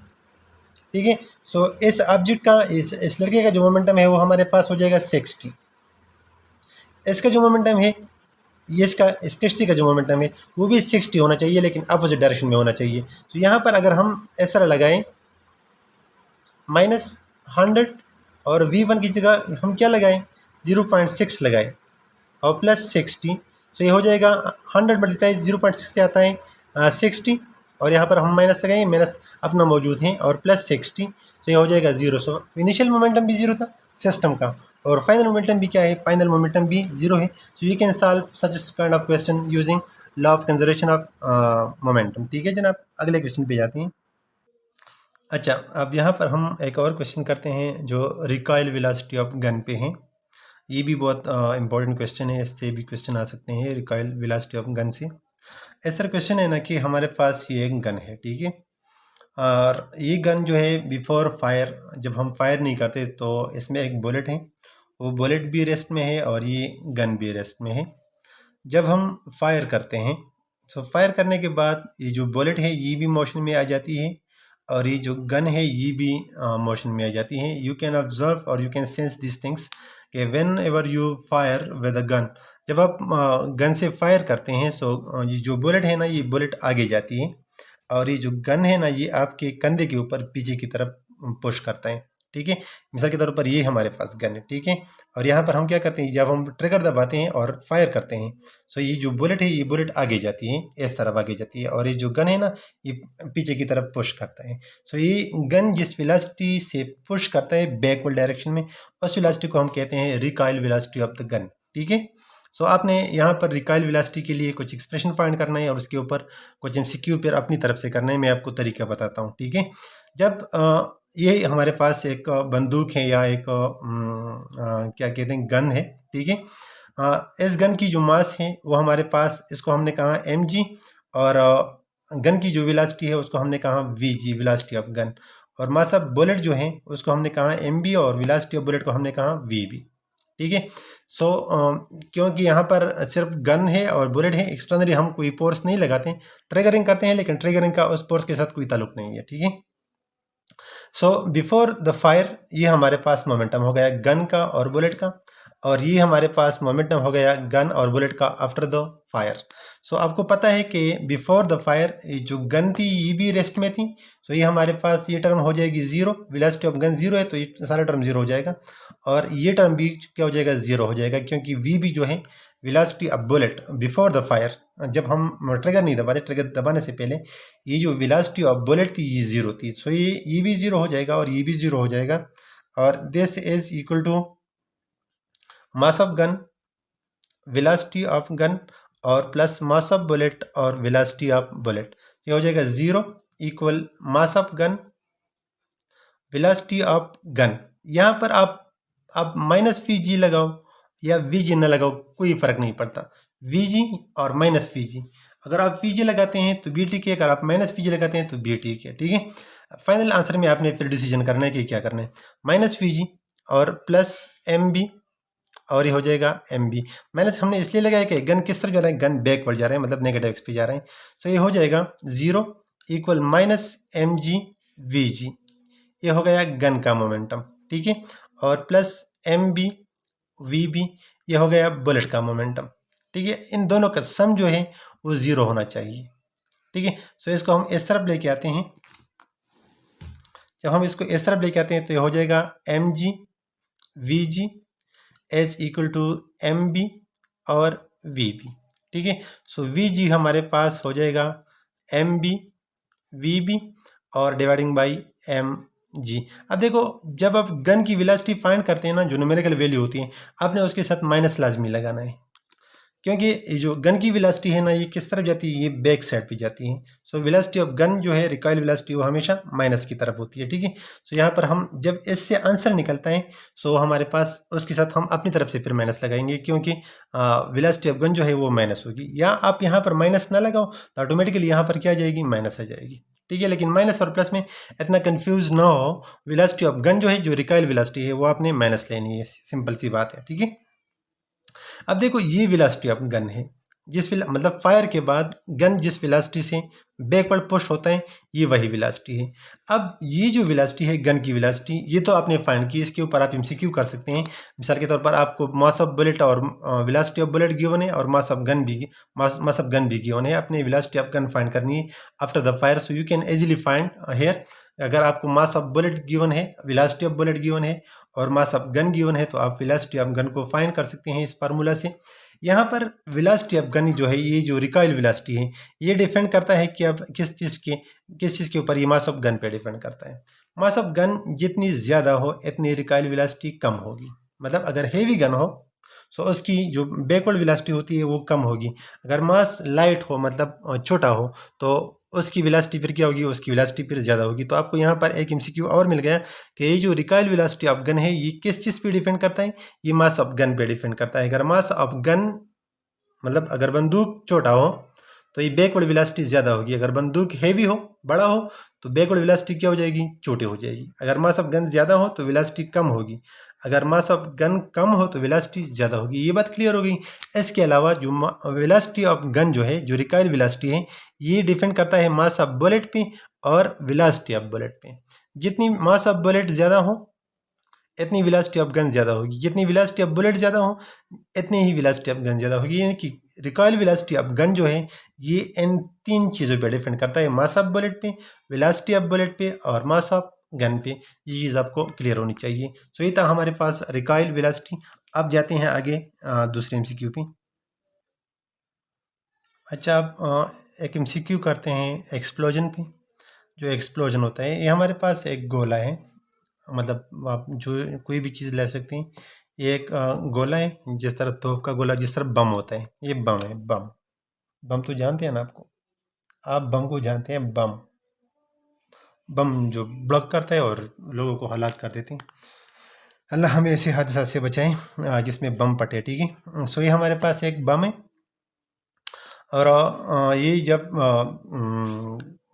ठीक है, सो इस ऑब्जेक्ट का, इस लड़के का जो मोमेंटम है वो हमारे पास हो जाएगा 60। इसका जो मोमेंटम है, ये इसका, इस कश्ती का जो मोमेंटम है वो भी 60 होना चाहिए, लेकिन अपोजिट डायरेक्शन में होना चाहिए। तो यहाँ पर अगर हम ऐसा लगाएं, माइनस 100 और v1 की जगह हम क्या लगाएं, 0.6 लगाएं और प्लस 60, तो ये हो जाएगा 100 मल्टीप्लाई 0.6 से आता है 60, और यहाँ पर हम माइनस लगाएंगे, माइनस अपना मौजूद है, और प्लस 60, तो ये हो जाएगा 0। सो इनिशियल मोमेंटम भी 0 था सिस्टम का, और फाइनल मोमेंटम भी क्या है, फाइनल मोमेंटम भी 0 है। सो you can solve such kind of question using law of conservation of momentum. ठीक है जनाब, अगले क्वेश्चन पे जाते हैं। अच्छा, अब यहाँ पर हम एक और क्वेश्चन करते हैं जो रिकॉइल वेलोसिटी ऑफ गन पे हैं। ये भी बहुत इंपॉर्टेंट क्वेश्चन है, इससे भी क्वेश्चन आ सकते हैं रिकॉइल वेलोसिटी ऑफ गन से। इस तरह क्वेश्चन है ना कि हमारे पास ये एक गन है, ठीक है, और ये गन जो है बिफोर फायर, जब हम फायर नहीं करते तो इसमें एक बुलेट है, वो बुलेट भी रेस्ट में है और ये गन भी रेस्ट में है। जब हम फायर करते हैं तो फायर करने के बाद ये जो बुलेट है ये भी मोशन में आ जाती है, और ये जो गन है ये भी मोशन में आ जाती है। यू कैन ऑब्जर्व और you can sense this things कि whenever you fire with a gun, जब आप गन से फायर करते हैं सो ये जो बुलेट है ना ये बुलेट आगे जाती है, और ये जो गन है ना ये आपके कंधे के ऊपर पीछे की तरफ पुश करता है। ठीक है, मिसाल के तौर पर ये हमारे पास गन है, ठीक है, और यहाँ पर हम क्या करते हैं, जब हम ट्रिगर दबाते हैं और फायर करते हैं सो ये जो बुलेट है ये बुलेट आगे जाती है, इस तरफ आगे जाती है, और ये जो गन है ना ये पीछे की तरफ पुश करता है। सो ये गन जिस वेलोसिटी से पुश करता है बैकवर्ड डायरेक्शन में, उस वेलोसिटी को हम कहते हैं recoil velocity of the gun. ठीक है, सो आपने यहाँ पर रिकॉइल वेलोसिटी के लिए कुछ एक्सप्रेशन फाइंड करना है और उसके ऊपर कुछ एमसीक्यू फिर अपनी तरफ से करना है। मैं आपको तरीका बताता हूँ, ठीक है। जब ये हमारे पास एक बंदूक है या एक क्या कहते हैं गन है, ठीक है। इस गन की जो मास है वो हमारे पास, इसको हमने कहा mg, और गन की जो वेलोसिटी है उसको हमने कहा vg, वेलोसिटी ऑफ गन, और मास ऑफ बुलेट जो है उसको हमने कहा mb, और वेलोसिटी ऑफ बुलेट को हमने कहा vb, ठीक है। सो क्योंकि यहाँ पर सिर्फ गन है और बुलेट है, एक्सटर्नली हम कोई फोर्स नहीं लगाते हैं, ट्रिगरिंग करते हैं, लेकिन ट्रिगरिंग का उस फोर्स के साथ कोई ताल्लुक नहीं है, ठीक है। सो बिफोर द फायर ये हमारे पास मोमेंटम हो गया गन का और बुलेट का, और ये हमारे पास मोमेंटम हो गया गन और बुलेट का आफ्टर द फायर। सो आपको पता है कि बिफोर द फायर जो गन थी ये भी रेस्ट में थी, सो ये हमारे पास ये टर्म हो जाएगी zero, velocity of gun zero है तो ये सारा टर्म ज़ीरो हो जाएगा, और ये टर्म भी क्या हो जाएगा, ज़ीरो हो जाएगा, क्योंकि वी भी जो है velocity of bullet before the fire, जब हम ट्रिगर नहीं दबाते, ट्रिगर दबाने से पहले ये जो वेलोसिटी ऑफ बुलेट थी ये ज़ीरो थी। सो ये भी ज़ीरो हो जाएगा और ये भी ज़ीरो हो जाएगा, और this is equal to mass of gun, velocity of gun, और प्लस मास ऑफ बुलेट और वेलोसिटी ऑफ बुलेट। ये हो जाएगा zero equal mass of gun, velocity of gun. यहाँ पर आप माइनस वी जी लगाओ या वी जी न लगाओ, कोई फर्क नहीं पड़ता, वी जी और माइनस वी जी। अगर आप वी जी लगाते हैं तो बी ठीक है, अगर आप माइनस वी जी लगाते हैं तो बी ठीक है, ठीक है। फाइनल आंसर में आपने फिर डिसीजन करना है कि क्या करना है, माइनस वी जी और प्लस एम बी, और ये हो जाएगा एम बी। माइनस हमने इसलिए लगाया कि गन किस तरफ जा रहा है, गन बैकवर्ड जा रहे हैं, मतलब नेगेटिव एक्स पे जा रहे हैं। सो ये हो जाएगा zero equal minus M G V G, ये हो गया गन का मोमेंटम, ठीक है, और plus M B V B, ये हो गया बुलेट का मोमेंटम, ठीक है। इन दोनों का सम जो है वो ज़ीरो होना चाहिए, ठीक है। सो इसको हम इस तरफ लेके आते हैं, जब हम इसको इस तरफ लेके आते हैं तो ये हो जाएगा M G V G as equal to M B और वी बी, ठीक है। सो वी जी हमारे पास हो जाएगा एम बी वी बी और डिवाइडिंग बाई एम जी। अब देखो, जब आप गन की वेलोसिटी फाइंड करते हैं ना, जो न्यूमेरिकल वैल्यू होती है, आपने उसके साथ माइनस लाजमी लगाना है, क्योंकि जो गन की वेलोसिटी है ना ये किस तरफ जाती है, ये बैक साइड पे जाती है। सो वेलोसिटी ऑफ गन जो है, रिकॉइल वेलोसिटी, वो हमेशा माइनस की तरफ होती है, ठीक है। सो यहाँ पर हम जब इससे आंसर निकलता है, सो हमारे पास उसके साथ हम अपनी तरफ से फिर माइनस लगाएंगे, क्योंकि वेलोसिटी ऑफ गन जो है वो माइनस होगी। या आप यहाँ पर माइनस ना लगाओ तो ऑटोमेटिकली यहाँ पर क्या आ जाएगी, माइनस आ जाएगी, ठीक है। लेकिन माइनस और प्लस में इतना कंफ्यूज ना हो, वेलोसिटी ऑफ गन जो है, जो रिकॉइल वेलोसिटी है, वो आपने माइनस लेनी है, सिंपल सी बात है, ठीक है। अब देखो, ये वेलोसिटी ऑफ गन है, मतलब फायर के बाद गन जिस वेलोसिटी से बैकवर्ड पुश होता है, ये वही वेलोसिटी है। अब ये जो वेलोसिटी है गन की वेलोसिटी, ये तो आपने फाइंड की, इसके ऊपर आप एमसीक्यू कर सकते हैं। मिसाल के तौर पर आपको मास ऑफ बुलेट और वेलोसिटी ऑफ बुलेट गिवन है, और मास ऑफ गन भी गिवन है, अपने वेलोसिटी ऑफ गन फाइंड करनी है after the fire. So you can easily find here, अगर आपको मास ऑफ बुलेट गिवन है, वेलोसिटी ऑफ बुलेट गिवन है, और मास ऑफ गन गिवन है, तो आप वेलोसिटी ऑफ गन को फाइंड कर सकते हैं इस फार्मूला से। यहाँ पर वेलोसिटी ऑफ गन जो है, ये जो रिकॉइल वेलोसिटी है, ये डिपेंड करता है कि अब किस चीज़ के ऊपर, ये मास ऑफ गन पे डिपेंड करता है। मास ऑफ गन जितनी ज़्यादा हो इतनी रिकॉइल वेलोसिटी कम होगी, मतलब अगर हेवी गन हो तो उसकी जो बैकवर्ड वेलोसिटी होती है वो कम होगी। अगर मास लाइट हो, मतलब छोटा हो, तो उसकी वेलोसिटी फिर क्या होगी, उसकी वेलोसिटी फिर ज़्यादा होगी। तो आपको यहाँ पर एक एमसीक्यू और मिल गया कि ये जो रिकॉइल वेलोसिटी ऑफ गन है, ये किस चीज़ पे डिपेंड करता है, ये मास ऑफ गन पे डिपेंड करता है। अगर मास ऑफ गन, मतलब अगर बंदूक छोटा हो तो ये बैकवर्ड वेलोसिटी ज़्यादा होगी, अगर बंदूक हैवी हो, बड़ा हो, तो बैकवर्ड वेलोसिटी क्या हो जाएगी, छोटी हो जाएगी। अगर मास ऑफ गन ज़्यादा हो तो वेलोसिटी कम होगी, अगर मास ऑफ गन कम हो तो वेलोसिटी ज़्यादा होगी। ये बात क्लियर हो गई। इसके अलावा जो वेलोसिटी ऑफ गन जो है, जो रिकॉइल वेलोसिटी है, ये डिपेंड करता है मास ऑफ बुलेट पे और वेलोसिटी ऑफ बुलेट पे। जितनी मास ऑफ बुलेट ज़्यादा हो इतनी वेलोसिटी ऑफ गन ज़्यादा होगी, जितनी वेलोसिटी ऑफ बुलेट ज़्यादा हो इतनी ही वेलोसिटी ऑफ गन ज़्यादा होगी। यानी कि रिकॉइल वेलोसिटी ऑफ गन जो है, ये इन तीन चीज़ों पे डिपेंड करता है, मास ऑफ बुलेट पे, वेलोसिटी ऑफ बुलेट पे, और मास ऑफ गन पे। ये चीज़ आपको क्लियर होनी चाहिए। सो ये था हमारे पास रिकॉइल वेलोसिटी। अब जाते हैं आगे दूसरे एमसीक्यू पे। अच्छा, आप एक एमसीक्यू करते हैं एक्सप्लोजन पे। जो एक्सप्लोजन होता है, ये हमारे पास एक गोला है, मतलब आप जो कोई भी चीज़ ले सकते हैं, ये एक गोला है, जिस तरह तोप का गोला जिस तरह बम होता है, ये बम है। बम बम तो जानते हैं ना आप बम को जानते हैं। बम बम जो ब्लॉक करता है और लोगों को हलाक कर देते हैं। अल्लाह हमें ऐसे हादसा से बचाएं जिसमें बम फटे, ठीक है। सो ये हमारे पास एक बम है, और ये जब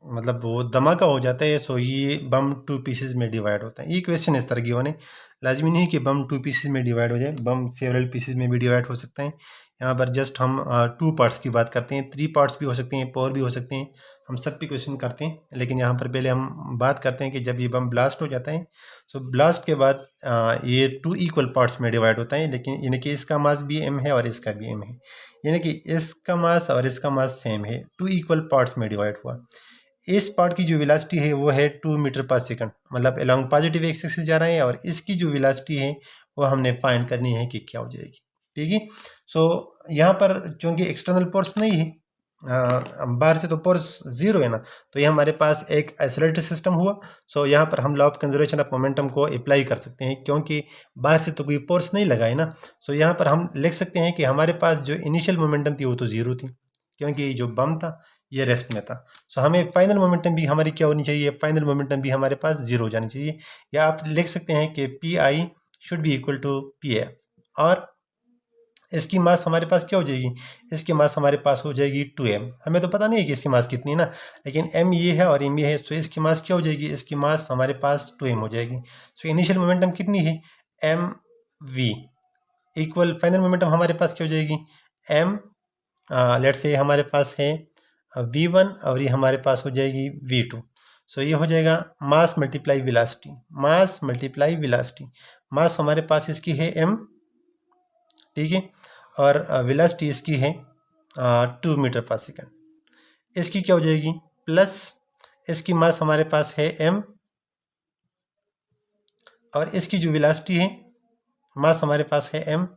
मतलब वो धमाका हो जाता है, सो ये बम 2 पीसेस में डिवाइड होता है। ये क्वेश्चन इस तरह की होने लाजमी नहीं कि बम 2 पीसेस में डिवाइड हो जाए, बम सेवरल पीसेस में भी डिवाइड हो सकते हैं। यहाँ पर जस्ट हम 2 पार्ट्स की बात करते हैं, 3 पार्ट्स भी हो सकते हैं, 4 भी हो सकते हैं, हम सब पे क्वेश्चन करते हैं। लेकिन यहाँ पर पहले हम बात करते हैं कि जब ये बम ब्लास्ट हो जाता है, सो ब्लास्ट के बाद ये 2 इक्वल पार्ट्स में डिवाइड होता है, लेकिन यानी कि इसका मास भी m है और इसका भी m है, यानी कि इसका मास और इसका मास सेम है, 2 इक्वल पार्ट्स में डिवाइड हुआ। इस पार्ट की जो वेलोसिटी है वो है 2 मीटर पर सेकंड, मतलब अलॉन्ग पॉजिटिव एक्सिस से जा रहे हैं, और इसकी जो वेलोसिटी है वो हमने फाइंड करनी है कि क्या हो जाएगी, ठीक है। सो यहाँ पर चूंकि एक्सटर्नल फोर्स नहीं है, बाहर से तो फोर्स जीरो है ना, तो ये हमारे पास एक आइसोलेटेड सिस्टम हुआ। सो यहाँ पर हम law of conservation of momentum को अप्लाई कर सकते हैं, क्योंकि बाहर से तो कोई फोर्स नहीं लगा है ना। सो यहाँ पर हम लिख सकते हैं कि हमारे पास जो इनिशियल मोमेंटम थी वो तो जीरो थी, क्योंकि जो बम था ये रेस्ट में था। सो हमें फाइनल मोमेंटम भी हमारी क्या होनी चाहिए, फाइनल मोमेंटम भी हमारे पास जीरो हो जानी चाहिए, या आप लिख सकते हैं कि P I should be equal to P F, और इसकी मास हमारे पास क्या हो जाएगी, इसकी मास हमारे पास हो जाएगी 2m। हमें तो पता नहीं है कि इसकी मास कितनी है ना, लेकिन m ये है और m ये है, सो इसकी मास क्या हो जाएगी, इसकी मास हमारे पास 2m हो जाएगी। सो इनिशियल मोमेंटम कितनी है, m v equal final momentum हमारे पास क्या हो जाएगी, m लेट से हमारे पास है v1 और ये हमारे पास हो जाएगी v2। सो ये हो जाएगा mass multiply velocity, mass multiply velocity. Mass हमारे पास इसकी है m, ठीक है, और वेलोसिटी इसकी है 2 मीटर पर सेकंड। इसकी क्या हो जाएगी, प्लस इसकी मास हमारे पास है m, और इसकी जो वेलोसिटी है, मास हमारे पास है m,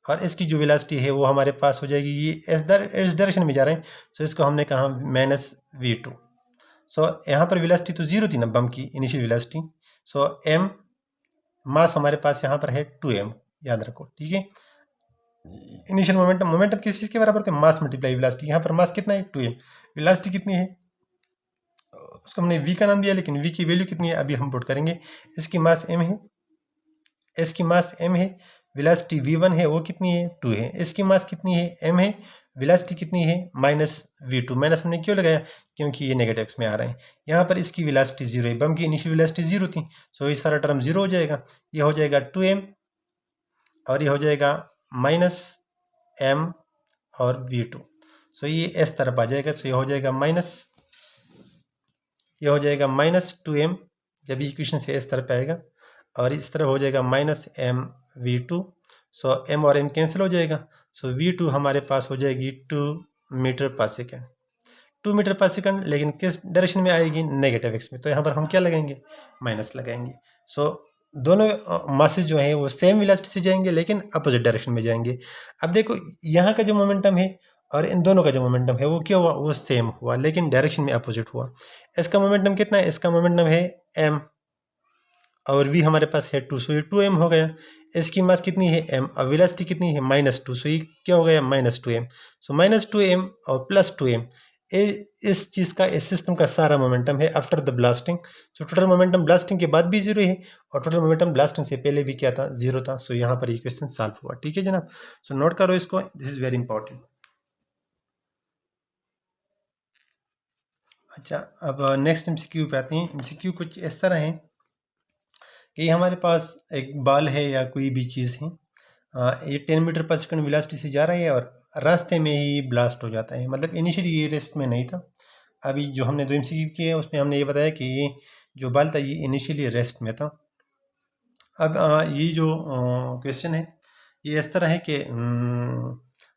और इसकी जो वेलोसिटी है वो हमारे पास हो जाएगी, ये इस डायरेक्शन में जा रहे हैं, सो इसको हमने कहा -v2। सो यहाँ पर वेलोसिटी तो जीरो थी ना बम की इनिशियल वेलोसिटी, सो m मास हमारे पास यहाँ पर है 2m, याद रखो, ठीक है। इनिशियल मोमेंटम, मोमेंटम किस चीज़ के बराबर थे, मास मल्टीप्लाई वेलोसिटी। यहाँ पर मास कितना है 2m, वेलोसिटी कितनी है, उसको हमने v का नाम दिया, लेकिन v की वैल्यू कितनी है अभी हम पुट करेंगे। इसकी मास m है, इसकी मास m है, वेलोसिटी v1 है वो कितनी है 2 है, इसकी मास कितनी है m है, वेलोसिटी कितनी है -v2। माइनस हमने क्यों लगाया, क्योंकि ये नेगेटिव में आ रहे हैं। यहाँ पर इसकी वेलोसिटी जीरो है, बम की इनिशियल वेलोसिटी जीरो थी, सो ये सारा टर्म जीरो हो जाएगा। ये हो जाएगा 2m और ये हो जाएगा -m और v2। सो ये इस तरफ आ जाएगा, सो ये हो जाएगा ये हो जाएगा -2m, जब ये इक्वेशन से इस तरफ आएगा, और इस तरफ हो जाएगा -mv2। सो m और m कैंसिल हो जाएगा, सो v2 हमारे पास हो जाएगी 2 metre per second, 2 metre per second, लेकिन किस डायरेक्शन में आएगी, नेगेटिव एक्स में, तो यहाँ पर हम क्या लगाएंगे, माइनस लगाएंगे। सो दोनों मासेस जो हैं वो सेम वेलोसिटी से जाएंगे, लेकिन अपोजिट डायरेक्शन में जाएंगे। अब देखो यहाँ का जो मोमेंटम है और इन दोनों का जो मोमेंटम है वो क्या हुआ, वो सेम हुआ, लेकिन डायरेक्शन में अपोजिट हुआ। इसका मोमेंटम कितना है, इसका मोमेंटम है m, और v हमारे पास है 2, सो ये 2m हो गया। इसकी मास कितनी है m, और वेलोसिटी कितनी है -2, सो ये क्या हो गया -2m। सो -2m और +2m, इस चीज़ का, इस सिस्टम का सारा मोमेंटम है after the blasting. So total momentum blasting के बाद भी जीरो है, और टोटल मोमेंटम ब्लास्टिंग से पहले भी क्या था, जीरो था। सो यहाँ पर ये क्वेश्चन सॉल्व हुआ, ठीक है जनाब। सो नोट करो इसको, दिस इज वेरी इंपॉर्टेंट। अच्छा, अब नेक्स्ट एमसीक्यू पे आते हैं। एमसीक्यू कुछ इस तरह है कि हमारे पास एक बॉल है या कोई भी चीज़ है, ये 10 मीटर पर सेकंड वेलोसिटी से जा रही है और रास्ते में ही ब्लास्ट हो जाता है। मतलब इनिशियली ये रेस्ट में नहीं था, अभी जो हमने 2 एमसीक्यू किए हैं उसमें हमने ये बताया कि ये जो बॉल था ये इनिशियली रेस्ट में था। अब ये जो क्वेश्चन है ये इस तरह है कि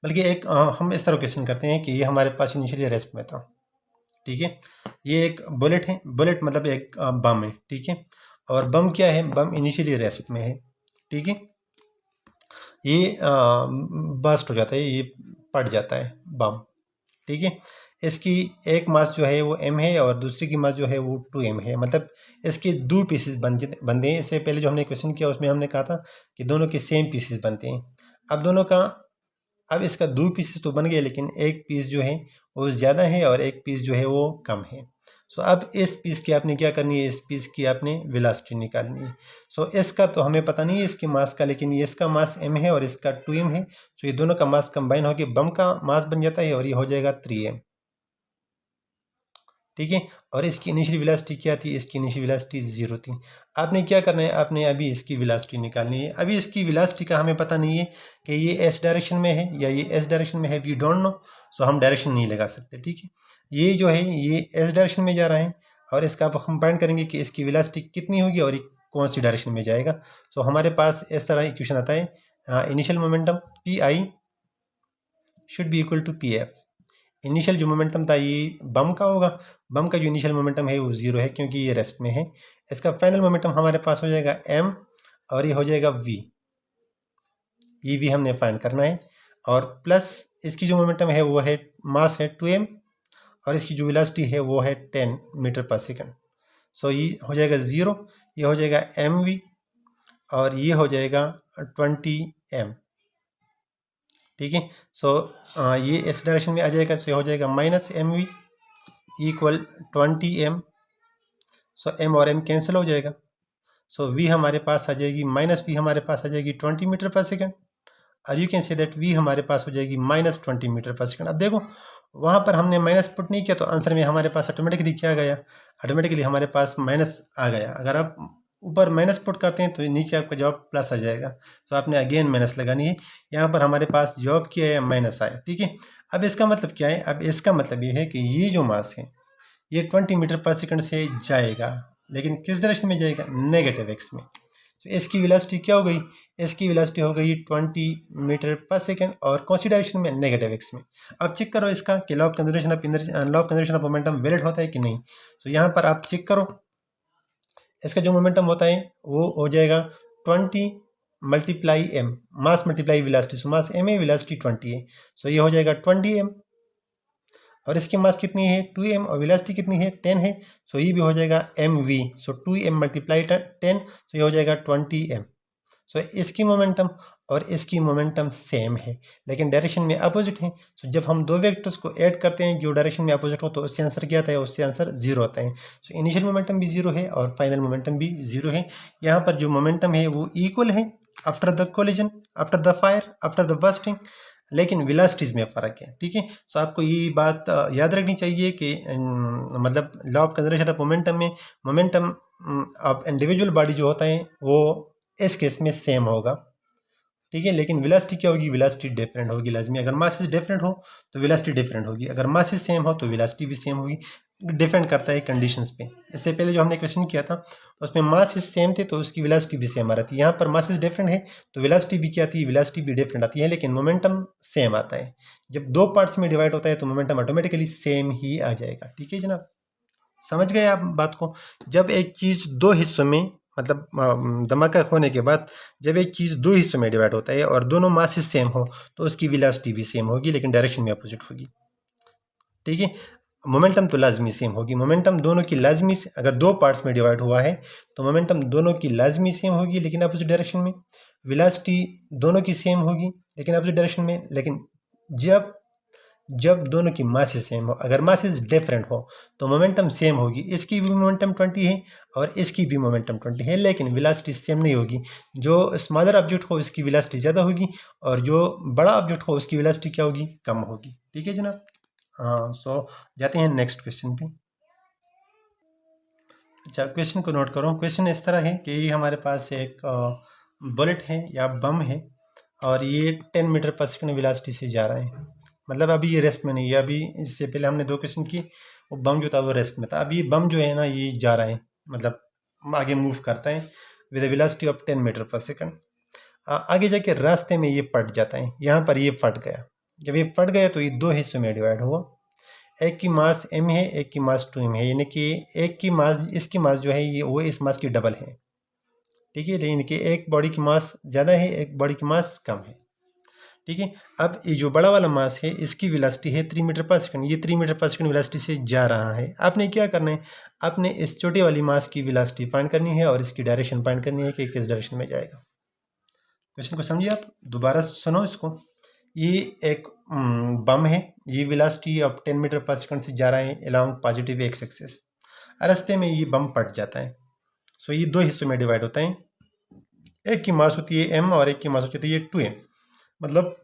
बल्कि एक हम इस तरह क्वेश्चन करते हैं कि ये हमारे पास इनिशियली रेस्ट में था, ठीक है। ये एक बुलेट है, बुलेट मतलब एक बम है, ठीक है। और बम क्या है, बम इनिशियली रेस्ट में है, ठीक है। ये बस्ट हो जाता है, ये फट जाता है बम, ठीक है। इसकी एक मास जो है वो m है और दूसरी की मास जो है वो 2m है, मतलब इसके दो पीसेस बनते हैं। इससे पहले जो हमने क्वेश्चन किया उसमें हमने कहा था कि दोनों के सेम पीसेस बनते हैं। अब इसका दो पीसेस तो बन गए, लेकिन एक पीस जो है वो ज़्यादा है और एक पीस जो है वो कम है। सो अब इस पीस की आपने क्या करनी है, इस पीस की आपने वेलोसिटी निकालनी है। सो इसका तो हमें पता नहीं है इसके मास का, लेकिन ये इसका मास m है और इसका 2m है। सो ये दोनों का मास कंबाइन होकर बम का मास बन जाता है और ये हो जाएगा 3m। ठीक है, और इसकी इनिशियल वेलोसिटी क्या थी, इसकी इनिशियल वेलोसिटी 0 थी। आपने क्या करना है, आपने अभी इसकी वेलोसिटी निकालनी है। अभी इसकी वेलोसिटी का हमें पता नहीं है कि ये एस डायरेक्शन में है या ये एस डायरेक्शन में है, वी डोंट नो। सो हम डायरेक्शन नहीं लगा सकते। ठीक है, ये जो है ये एस डायरेक्शन में जा रहा है और इसका अब हम फाइंड करेंगे कि इसकी वेलोसिटी कितनी होगी और ये कौन सी डायरेक्शन में जाएगा। सो हमारे पास इस तरह इक्वेशन आता है, initial momentum P I should be equal to P F. Initial जो मोमेंटम था ये बम का होगा, बम का जो इनिशियल मोमेंटम है वो 0 है क्योंकि ये रेस्ट में है। इसका फाइनल मोमेंटम हमारे पास हो जाएगा m और ये हो जाएगा v। ये भी हमने फाइंड करना है और प्लस इसकी जो मोमेंटम है वो है मास है 2m और इसकी जो वेलोसिटी है वो है 10 मीटर पर सेकंड। सो ये हो जाएगा 0, ये हो जाएगा mv और ये हो जाएगा 20m। ठीक है, सो ये इस डायरेक्शन में आ जाएगा। सो ये हो जाएगा -mv इक्वल 20m। सो m और m कैंसिल हो जाएगा। सो v हमारे पास आ जाएगी -v हमारे पास आ जाएगी 20 मीटर पर सेकंड और you can say that v हमारे पास हो जाएगी -20 मीटर पर सेकंड। अब देखो वहाँ पर हमने माइनस पुट नहीं किया तो आंसर में हमारे पास ऑटोमेटिकली क्या गया, ऑटोमेटिकली हमारे पास माइनस आ गया। अगर आप ऊपर माइनस पुट करते हैं तो नीचे आपका जवाब प्लस आ जाएगा। तो आपने अगेन माइनस लगानी है। यहाँ पर हमारे पास जवाब किया है माइनस आया। ठीक है, अब इसका मतलब क्या है, अब इसका मतलब ये है कि ये जो मास है ये 20 मीटर पर सेकंड से जाएगा, लेकिन किस डायरेक्शन में जाएगा, नेगेटिव एक्स में। तो इसकी वेलोसिटी क्या हो गई, इसकी वेलोसिटी हो गई 20 मीटर पर सेकंड और कौन सी डायरेक्शन में, नेगेटिव एक्स में। अब चेक करो इसका कि law of conservation of momentum valid होता है कि नहीं। तो यहाँ पर आप चेक करो, इसका जो मोमेंटम होता है वो हो जाएगा 20 multiply m, mass multiply velocity. So mass m है, वेलोसिटी 20 है। सो ये हो जाएगा 20m और इसकी मास कितनी है 2m और वेलोसिटी कितनी है 10 है। सो ये भी हो जाएगा mv। सो 2m मल्टीप्लाई 10, सो ये हो जाएगा 20m। सो इसकी मोमेंटम और इसकी मोमेंटम सेम है लेकिन डायरेक्शन में अपोजिट है। सो जब हम दो वेक्टर्स को ऐड करते हैं जो डायरेक्शन में अपोजिट हो तो उससे आंसर क्या आता है, उससे आंसर 0 आता है। सो इनिशियल मोमेंटम भी 0 है और फाइनल मोमेंटम भी 0 है। यहाँ पर जो मोमेंटम है वो इक्वल है after the collision, after the fire, after the bursting, लेकिन वेलोसिटीज में फ़र्क है। ठीक है, सो आपको ये बात याद रखनी चाहिए कि मतलब law of conservation of momentum में मोमेंटम ऑफ इंडिविजुअल बॉडी जो होता है वो इस केस में सेम होगा। ठीक है, लेकिन वेलोसिटी क्या होगी, वेलोसिटी डिफरेंट होगी लाजमी। अगर मासेस डिफरेंट हो तो वेलोसिटी डिफरेंट होगी, अगर मासेस सेम हो तो वेलोसिटी भी सेम होगी। डिपेंड करता है कंडीशंस पे। इससे पहले जो हमने क्वेश्चन किया था उसमें मासेस सेम थे तो उसकी वेलोसिटी भी सेम आ रही थी। यहाँ पर मासेस डिफरेंट है तो वेलोसिटी भी क्या आती है, वेलोसिटी भी डिफरेंट आती है, लेकिन मोमेंटम सेम आता है। जब दो पार्ट्स में डिवाइड होता है तो मोमेंटम ऑटोमेटिकली सेम ही आ जाएगा। ठीक है जनाब, समझ गए आप बात को। जब एक चीज़ दो हिस्सों में मतलब धमाका होने के बाद जब एक चीज़ दो हिस्सों में डिवाइड होता है और दोनों मासेस सेम हो तो उसकी वेलोसिटी भी सेम होगी लेकिन डायरेक्शन में अपोजिट होगी। ठीक है, मोमेंटम तो लाजमी सेम होगी। मोमेंटम दोनों की लाजमी, अगर दो पार्ट्स में डिवाइड हुआ है तो मोमेंटम दोनों की लाजमी सेम होगी लेकिन अपोजिट डायरेक्शन में। वेलोसिटी दोनों की सेम होगी लेकिन अपोजिट डायरेक्शन में। लेकिन जब दोनों की मासेस सेम हो, अगर मासेस डिफरेंट हो तो मोमेंटम सेम होगी। इसकी भी मोमेंटम 20 है और इसकी भी मोमेंटम 20 है, लेकिन वेलोसिटी सेम नहीं होगी। जो स्मॉलर ऑब्जेक्ट हो उसकी वेलोसिटी ज़्यादा होगी और जो बड़ा ऑब्जेक्ट हो उसकी वेलोसिटी क्या होगी, कम होगी। ठीक है जनाब, हाँ। सो जाते हैं नेक्स्ट क्वेश्चन पे। अच्छा, क्वेश्चन को नोट करो। क्वेश्चन इस तरह है कि हमारे पास एक बुलेट है या बम है और ये 10 मीटर पर सेकंड वेलोसिटी से जा रहा है। मतलब अभी ये रेस्ट में नहीं है। अभी इससे पहले हमने दो क्वेश्चन की, वो बम जो था वो रेस्ट में था। अभी ये बम जो है ना ये जा रहा है, मतलब आगे मूव करता है with a velocity of 10 meter per second. आगे जाके रास्ते में ये फट जाता है। यहाँ पर ये फट गया। जब ये फट गया तो ये दो हिस्सों में डिवाइड हुआ। एक की मास m है, एक की मास 2m है, यानी कि एक की मास, इसकी मास जो है ये वो इस मास की डबल है। ठीक है, लेकिन कि एक बॉडी की मास ज़्यादा है, एक बॉडी की मास कम है। ठीक है। अब ये जो बड़ा वाला मास है इसकी वेलोसिटी है 3 मीटर पर सेकंड, ये 3 मीटर पर सेकंड वेलोसिटी से जा रहा है। आपने क्या करना है, आपने इस छोटे वाली मास की वेलोसिटी फाइंड करनी है और इसकी डायरेक्शन फाइंड करनी है कि किस डायरेक्शन में जाएगा। क्वेश्चन को समझिए आप, दोबारा सुनो इसको। ये एक बम है, ये वेलोसिटी अब 10 मीटर पर सेकंड से जा रहा है अलोंग पॉजिटिव एक्स एक्सिस। रास्ते में ये बम फट जाता है। सो ये दो हिस्सों में डिवाइड होता है, एक की मास होती है m और एक की मास होती है 2m। मतलब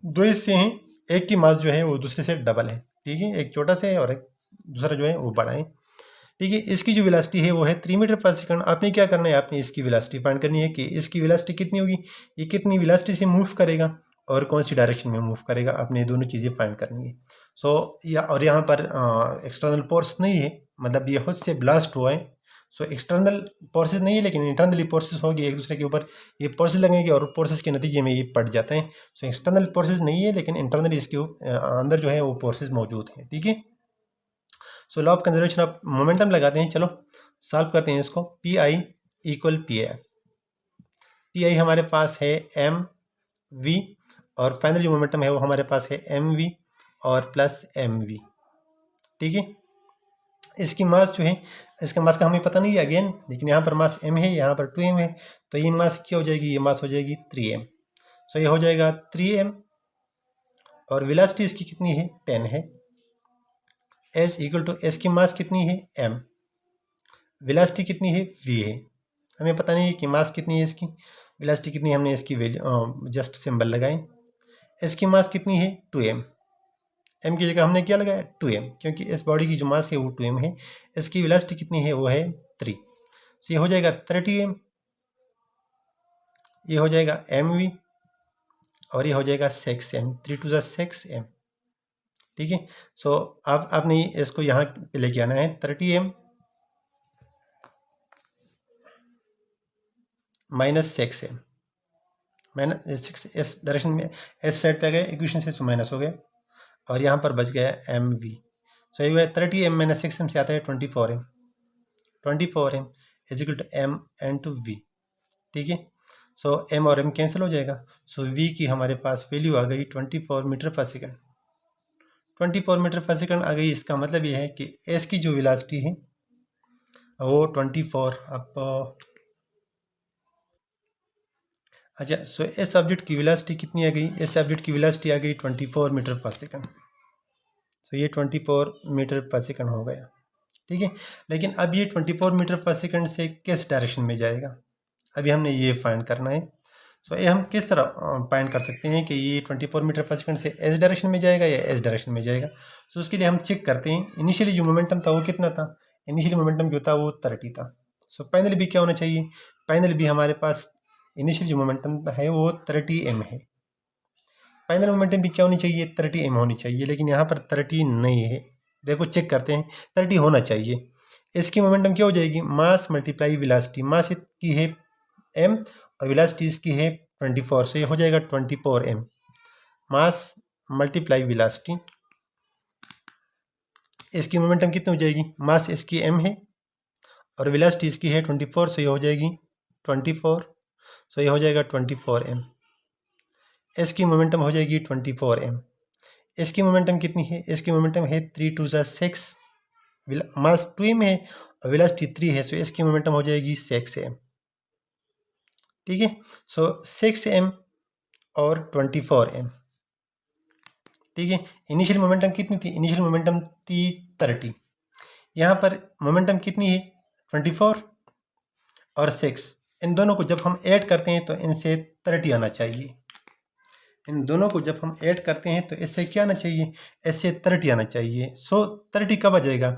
दो हिस्से हैं, एक की मास जो है वो दूसरे से डबल है। ठीक है, एक छोटा सा है और एक दूसरा जो है वो बड़ा है। ठीक है, इसकी जो वेलोसिटी है वो है 3 मीटर पर सेकंड। आपने क्या करना है, आपने इसकी वेलोसिटी फाइंड करनी है कि इसकी वेलोसिटी कितनी होगी, ये कितनी वेलोसिटी से मूव करेगा और कौन सी डायरेक्शन में मूव करेगा। आपने दोनों चीज़ें फाइंड करनी है। सो और यहाँ पर एक्सटर्नल फोर्स नहीं है, मतलब ये खुद से ब्लास्ट हुआ है। सो एक्सटर्नल फोर्सेस नहीं है लेकिन इंटरनली फोर्सेस होगी, एक दूसरे के ऊपर ये फोर्सेस लगेंगे और फोर्सेस के नतीजे में ये पट जाते हैं। सो एक्सटर्नल फोर्सेस नहीं है लेकिन इंटरनली इसके अंदर जो है वो फोर्सेस मौजूद हैं। ठीक है, so law of conservation of momentum लगाते हैं। चलो सॉल्व करते हैं इसको। P I equal P F. P I हमारे पास है एम वी और फाइनल जो मोमेंटम है वो हमारे पास है एम वी और प्लस एम वी। ठीक है, इसकी मास जो है, इसका मास का हमें पता नहीं है अगेन, लेकिन यहाँ पर मास m है, यहाँ पर 2m है, तो ये मास क्या हो जाएगी, ये मास हो जाएगी 3m। सो ये हो जाएगा 3m और वेलोसिटी इसकी कितनी है, 10 है। s इक्वल टू s की मास कितनी है, m, वेलोसिटी कितनी है, v है। हमें पता नहीं है कि मास कितनी है इसकी, वेलोसिटी कितनी है, हमने इसकी वैल्यू जस्ट सिंबल लगाए। s की मास कितनी है, 2m, m की जगह हमने क्या लगाया, 2m, क्योंकि इस बॉडी की जो मास है वो 2m है। इसकी वेलोसिटी कितनी है, वो है 3। सो ये हो जाएगा 30m, ये हो जाएगा mv और ये हो जाएगा 6m, 3 टू 6m। ठीक है, सो अब आपने इसको यहाँ पे लेके आना है, 30m माइनस 6m, माइनस 6 इस डायरेक्शन में, इस साइड पे गए इक्वेशन से माइनस हो गया और यहाँ पर बच गया mv। सो ये हुआ 30m माइनस 6m से आता है 24m, 24m is equal to m into v। ठीक है, सो m और m कैंसिल हो जाएगा। सो v की हमारे पास वैल्यू आ गई 24 metre per second, 24 metre per second आ गई। इसका मतलब ये है कि s की जो वेलोसिटी है वो 24 अब अच्छा, सो इस सब्जेक्ट की वेलोसिटी कितनी आ गई, इस सब्जेक्ट की वेलोसिटी आ गई 24 मीटर पर सेकंड। सो ये 24 मीटर पर सेकंड हो गया। ठीक है, लेकिन अब ये 24 मीटर पर सेकंड से किस डायरेक्शन में जाएगा, अभी हमने ये फाइंड करना है। सो ये हम किस तरह फाइंड कर सकते हैं कि ये 24 मीटर पर सेकंड से एस डायरेक्शन में जाएगा या एस डायरेक्शन में जाएगा। सो उसके लिए हम चेक करते हैं, इनिशियली जो मोमेंटम था वो कितना था, इनिशियली मोमेंटम जो था वो 30 था। सो फाइनली भी क्या होना चाहिए, फाइनली भी हमारे पास इनिशियल जो मोमेंटम है वो 30m है। फाइनल मोमेंटम भी क्या होनी चाहिए, 30m होनी चाहिए, लेकिन यहाँ पर 30 नहीं है। देखो चेक करते हैं, 30 होना चाहिए। इसकी मोमेंटम क्या हो जाएगी, मास मल्टीप्लाई वेलोसिटी, मास की है m और वेलोसिटी इसकी है 24, सो ये हो जाएगा 24m, मास मल्टीप्लाई वेलोसिटी। इसकी मोमेंटम कितनी हो जाएगी, मास इसकी m है और वेलोसिटी इसकी है 24, सो ये हो जाएगी 24, सो ये हो जाएगा 24m। इसकी मोमेंटम हो जाएगी 24m। इसकी मोमेंटम कितनी है, इसकी मोमेंटम है 3 टू 6, मास 2m है और वेलोसिटी 3 है, सो इसकी मोमेंटम हो जाएगी 6m। ठीक है, सो 6m और 24m। ठीक है, इनिशियल मोमेंटम कितनी थी, इनिशियल मोमेंटम थी 30। यहाँ पर मोमेंटम कितनी है 24 और 6, इन दोनों को जब हम ऐड करते हैं तो इनसे 30 आना चाहिए। इन दोनों को जब हम ऐड करते हैं तो इससे क्या आना चाहिए, इससे 30 आना चाहिए। सो 30 कब आ जाएगा,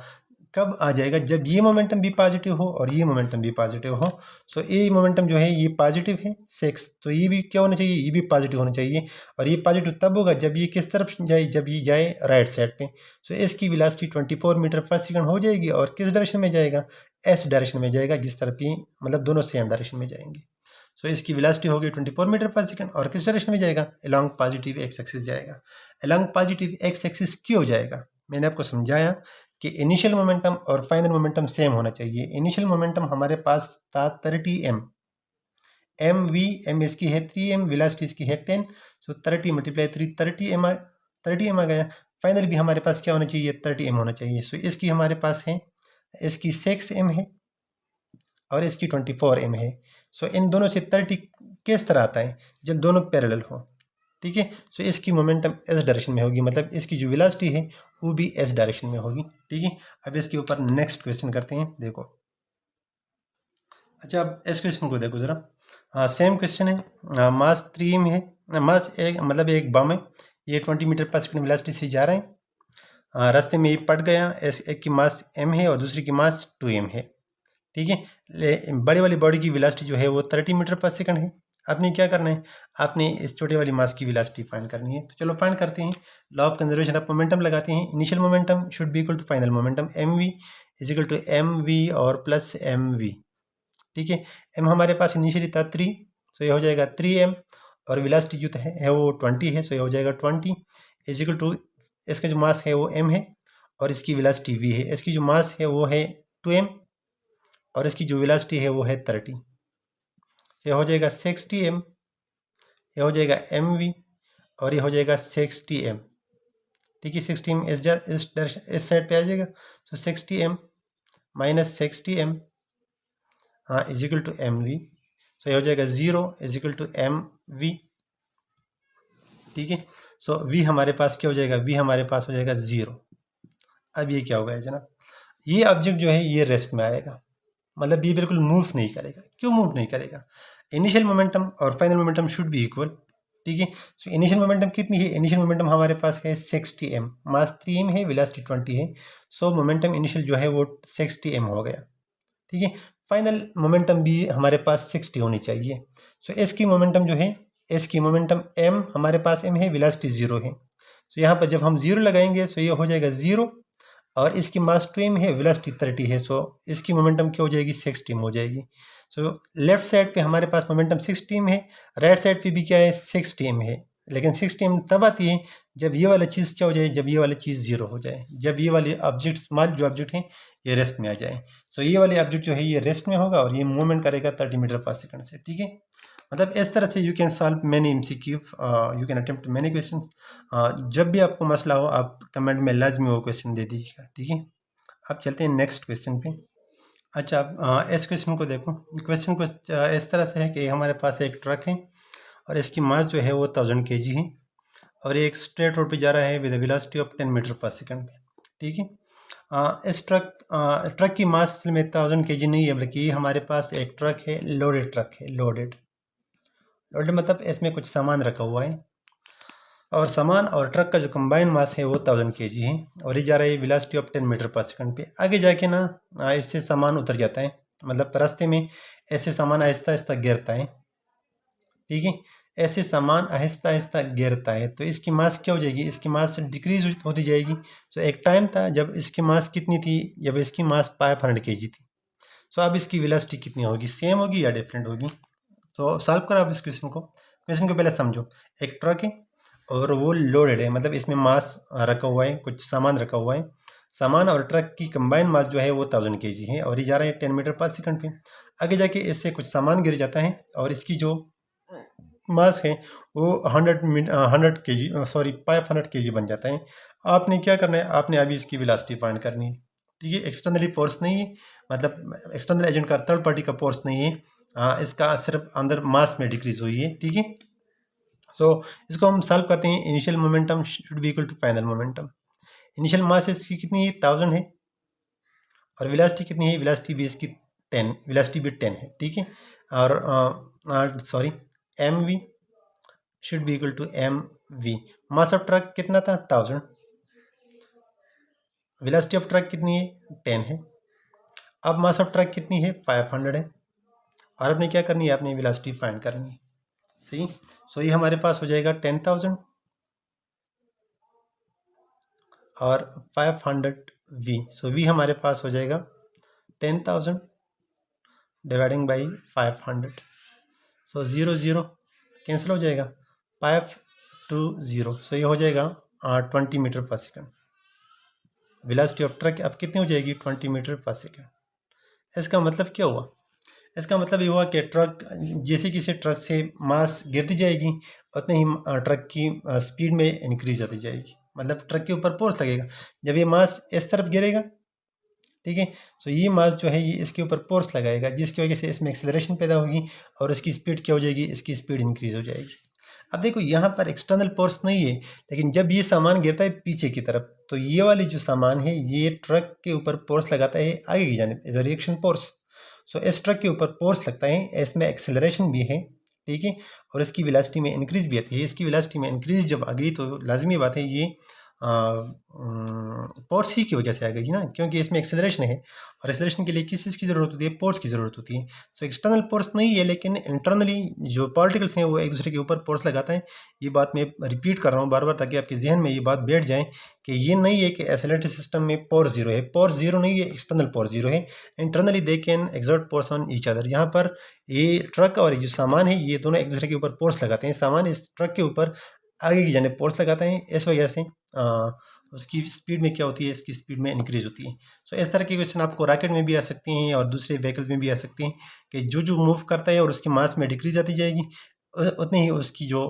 कब आ जाएगा, जब ये मोमेंटम भी पॉजिटिव हो और ये मोमेंटम भी पॉजिटिव हो। सो ये मोमेंटम जो है ये पॉजिटिव है 6, तो ये भी क्या होना चाहिए, ये भी पॉजिटिव होना चाहिए। और ये पॉजिटिव तब होगा जब ये किस तरफ जाए, जब ये जाए राइट साइड पे। सो इसकी वेलोसिटी 24 मीटर पर सेकंड हो जाएगी और किस डायरेक्शन में जाएगा, एस डायरेक्शन में जाएगा, जिस तरफ ये मतलब दोनों सेम डायरेक्शन में जाएंगे। सो इसकी वेलोसिटी होगी 24 मीटर पर सेकंड और किस डायरेक्शन में जाएगा, अलोंग पॉजिटिव एक्स एक्सिस जाएगा। अलोंग पॉजिटिव एक्स एक्सिस क्यों जाएगा, मैंने आपको समझाया कि इनिशियल मोमेंटम और फाइनल मोमेंटम सेम होना चाहिए। इनिशियल मोमेंटम हमारे पास था 30m, एम वी, एम इसकी है 3m, वेलोसिटी इसकी है 10, सो 30 मल्टीप्लाई 3 30 एम आ गया। फाइनल भी हमारे पास क्या होना चाहिए, 30m होना चाहिए। सो इसकी हमारे पास है, इसकी 6m है और इसकी 24m है। सो इन दोनों से 30 किस तरह आता है, जब दोनों पैरेलल हो, ठीक है। सो इसकी मोमेंटम एस डायरेक्शन में होगी, मतलब इसकी जो वेलोसिटी है वो भी एस डायरेक्शन में होगी, ठीक है। अब इसके ऊपर नेक्स्ट क्वेश्चन करते हैं, देखो। अच्छा, अब इस क्वेश्चन को देखो ज़रा। सेम क्वेश्चन है, मास 3m है, मास एक मतलब एक बम है, ये 20 मीटर पर सेकंड वेलोसिटी से जा रहा है। रास्ते में ये पट गया, एक की मास m है और दूसरी की मास 2m है, ठीक है। बड़ी वाली बॉडी की वेलोसिटी जो है वो 30 मीटर पर सेकंड है। आपने क्या करना है, आपने इस छोटे वाली मास की वेलोसिटी फाइंड करनी है। तो चलो फाइंड करते हैं। Law of conservation of momentum लगाते हैं। Initial momentum should be equal to final momentum, M V is equal to M V और प्लस एम वी, ठीक है। एम हमारे पास इनिशियली था 3, सो ये हो जाएगा 3m, और वेलोसिटी जो है वो 20 है, सो ये हो जाएगा 20 इज इक्वल टू, इसका जो मास है वो m है और इसकी वेलोसिटी v है। इसकी जो मास है वो है 2m और इसकी जो वेलोसिटी है वो है 30, ये हो जाएगा 60m, ये हो जाएगा mv और ये हो जाएगा 60m, ठीक है। 60m इस साइड पे आ जाएगा, तो 60m माइनस 60m हाँ is equal to M V, so ये हो जाएगा 0 is equal to M V, ठीक है। सो v हमारे पास क्या हो जाएगा, v हमारे पास हो जाएगा 0। अब ये क्या होगा जनाब, ये ऑब्जेक्ट जो है ये रेस्ट में आएगा, मतलब ये बिल्कुल मूव नहीं करेगा। क्यों मूव नहीं करेगा, इनिशियल मोमेंटम और final momentum should be equal, ठीक है। सो इनिशियल मोमेंटम कितनी है, इनिशियल मोमेंटम हमारे पास है 60m, मास 3m है, वेलोसिटी 20 है, सो मोमेंटम इनिशियल जो है वो 60m हो गया, ठीक है। फाइनल मोमेंटम भी हमारे पास 60 होनी चाहिए। सो इसकी मोमेंटम जो है, इसकी मोमेंटम m हमारे पास m है, वेलोसिटी 0 है। सो यहाँ पर जब हम 0 लगाएंगे सो ये हो जाएगा 0 और इसकी मास 2m है, वेलोसिटी 30 है, सो इसकी मोमेंटम क्या हो जाएगी, 60m हो जाएगी। सो लेफ्ट साइड पे हमारे पास मोमेंटम 60m है, राइट साइड पे भी क्या है, 60m है। लेकिन 60m तब आती है जब ये वाला चीज़ क्या हो जाए, जब ये वाली चीज़ 0 हो जाए, जब ये वाले ऑब्जेक्ट स्मॉल जो ऑब्जेक्ट हैं ये रेस्ट में आ जाए। सो ये वाले ऑब्जेक्ट जो है ये रेस्ट में होगा और ये मूवमेंट करेगा 30 मीटर पर सेकंड से, ठीक है। मतलब इस तरह से you can solve many MCQ, you can attempt many questions. जब भी आपको मसला हो आप कमेंट में लाजमी वो क्वेश्चन दे दीजिएगा, ठीक है। अब चलते हैं नेक्स्ट क्वेश्चन पे। अच्छा, आप इस क्वेश्चन को देखो। क्वेश्चन को इस तरह से है कि हमारे पास एक ट्रक है और इसकी मास जो है वो 1000 kg है और एक स्ट्रेट रोड पे जा रहा है with velocity of 10 meter per second पे, ठीक है। इस ट्रक की मास असल में 1000 kg नहीं है, बल्कि ये हमारे पास एक ट्रक है, लोडेड ट्रक है, लोडेड मतलब इसमें कुछ सामान रखा हुआ है और सामान और ट्रक का जो कंबाइंड मास है वो 1000 kg है और ये जा रहा है velocity of 10 meter per second पे। आगे जाके ना इससे सामान उतर जाता है, मतलब रास्ते में ऐसे सामान आहिस्ता आहिस्ता गिरता है, ठीक है। ऐसे सामान आहिस्ता आहिस्ता गिरता है तो इसकी मास क्या हो जाएगी, इसकी मास डिक्रीज होती जाएगी। सो एक टाइम था जब इसकी मास कितनी थी, जब इसकी मास 500 kg थी। सो अब इसकी वेलोसिटी कितनी होगी, सेम होगी या डिफरेंट होगी। तो सॉल्व करो आप इस क्वेश्चन को। क्वेश्चन को पहले समझो। एक ट्रक है और वो लोडेड है, मतलब इसमें मास रखा हुआ है, कुछ सामान रखा हुआ है। सामान और ट्रक की कंबाइंड मास जो है वो 1000 kg है और ये जा रहा है 10 मीटर पर सेकंड पे। आगे जाके इससे कुछ सामान गिर जाता है और इसकी जो मास है वो 100 kg, सॉरी 500 kg बन जाता है। आपने क्या करना है, आपने अभी इसकी वेलोसिटी फाइंड करनी है, ठीक है। एक्सटर्नली फोर्स नहीं है, मतलब एक्सटर्नल एजेंट का, थर्ड पार्टी का फोर्स नहीं है, इसका सिर्फ अंदर मास में डिक्रीज हुई है, ठीक है। सो इसको हम सॉल्व करते हैं। Initial momentum should be equal to final momentum. Initial mass इसकी कितनी है, 1000 है और वेलोसिटी कितनी है, वेलोसिटी भी इसकी 10, वेलोसिटी भी 10 है, ठीक है। और sorry M V should be equal to M V. Mass of truck कितना था, 1000, वेलोसिटी ऑफ ट्रक कितनी है, 10 है। अब मास ऑफ ट्रक कितनी है, 500 है और आपने क्या करनी है, आपने वेलोसिटी फाइंड करनी है, सही। सो ये हमारे पास हो जाएगा 10,000 और 500 वी। सो वी हमारे पास हो जाएगा 10,000 डिवाइडिंग बाई 500। सो 0 0 कैंसिल हो जाएगा, 5 2 0। सो ये हो जाएगा 20 metre per second. Velocity of truck अब कितनी हो जाएगी, 20 मीटर पर सेकंड। इसका मतलब क्या हुआ, इसका मतलब ये हुआ कि ट्रक जैसे किसी ट्रक से मास गिरती जाएगी उतने ही ट्रक की स्पीड में इंक्रीज आती जाएगी, मतलब ट्रक के ऊपर फोर्स लगेगा। जब ये मास इस तरफ गिरेगा, ठीक है, तो ये मास जो है ये इसके ऊपर फोर्स लगाएगा, जिसकी वजह से इसमें एक्सेलरेशन पैदा होगी और इसकी स्पीड क्या हो जाएगी, इसकी स्पीड इंक्रीज हो जाएगी। अब देखो यहाँ पर एक्सटर्नल फोर्स नहीं है, लेकिन जब ये सामान गिरता है पीछे की तरफ, तो ये वाली जो सामान है ये ट्रक के ऊपर फोर्स लगाता है आगे की जानिब एज अ रिएक्शन फोर्स। सो इस ट्रक के ऊपर फोर्स लगता है, इसमें एक्सेलरेशन भी है, ठीक है, और इसकी वेलोसिटी में इंक्रीज भी आती है। इसकी वेलोसिटी में इंक्रीज जब आ गई तो लाजमी बात है ये फोर्स ही की वजह से आ गई ना, क्योंकि इसमें एक्सेलरेशन है और एक्सेलरेशन के लिए किस चीज़ की ज़रूरत होती है, फोर्स की ज़रूरत होती है। सो एक्सटर्नल फोर्स नहीं है, लेकिन इंटरनली जो पार्टिकल्स हैं वो एक दूसरे के ऊपर फोर्स लगाते हैं। ये बात मैं रिपीट कर रहा हूँ बार बार, ताकि आपके जहन में ये बात बैठ जाए कि ये नहीं है कि एक्सेलरेटेड सिस्टम में फोर्स जीरो है। फोर्स जीरो नहीं है, एक्सटर्नल फोर्स जीरो है। Internally they can exert force on each other. यहाँ पर ये ट्रक और जो सामान है ये दोनों एक दूसरे के ऊपर फोर्स लगाते हैं। सामान इस ट्रक के ऊपर आगे की जानिब फोर्स लगाते हैं, इस वजह से उसकी स्पीड में क्या होती है, इसकी स्पीड में इंक्रीज होती है। सो इस तरह के क्वेश्चन आपको रॉकेट में भी आ सकते हैं और दूसरे व्हीकल्स में भी आ सकते हैं कि जो जो मूव करता है और उसकी मास में डिक्रीज आती जाएगी, उतनी ही उसकी जो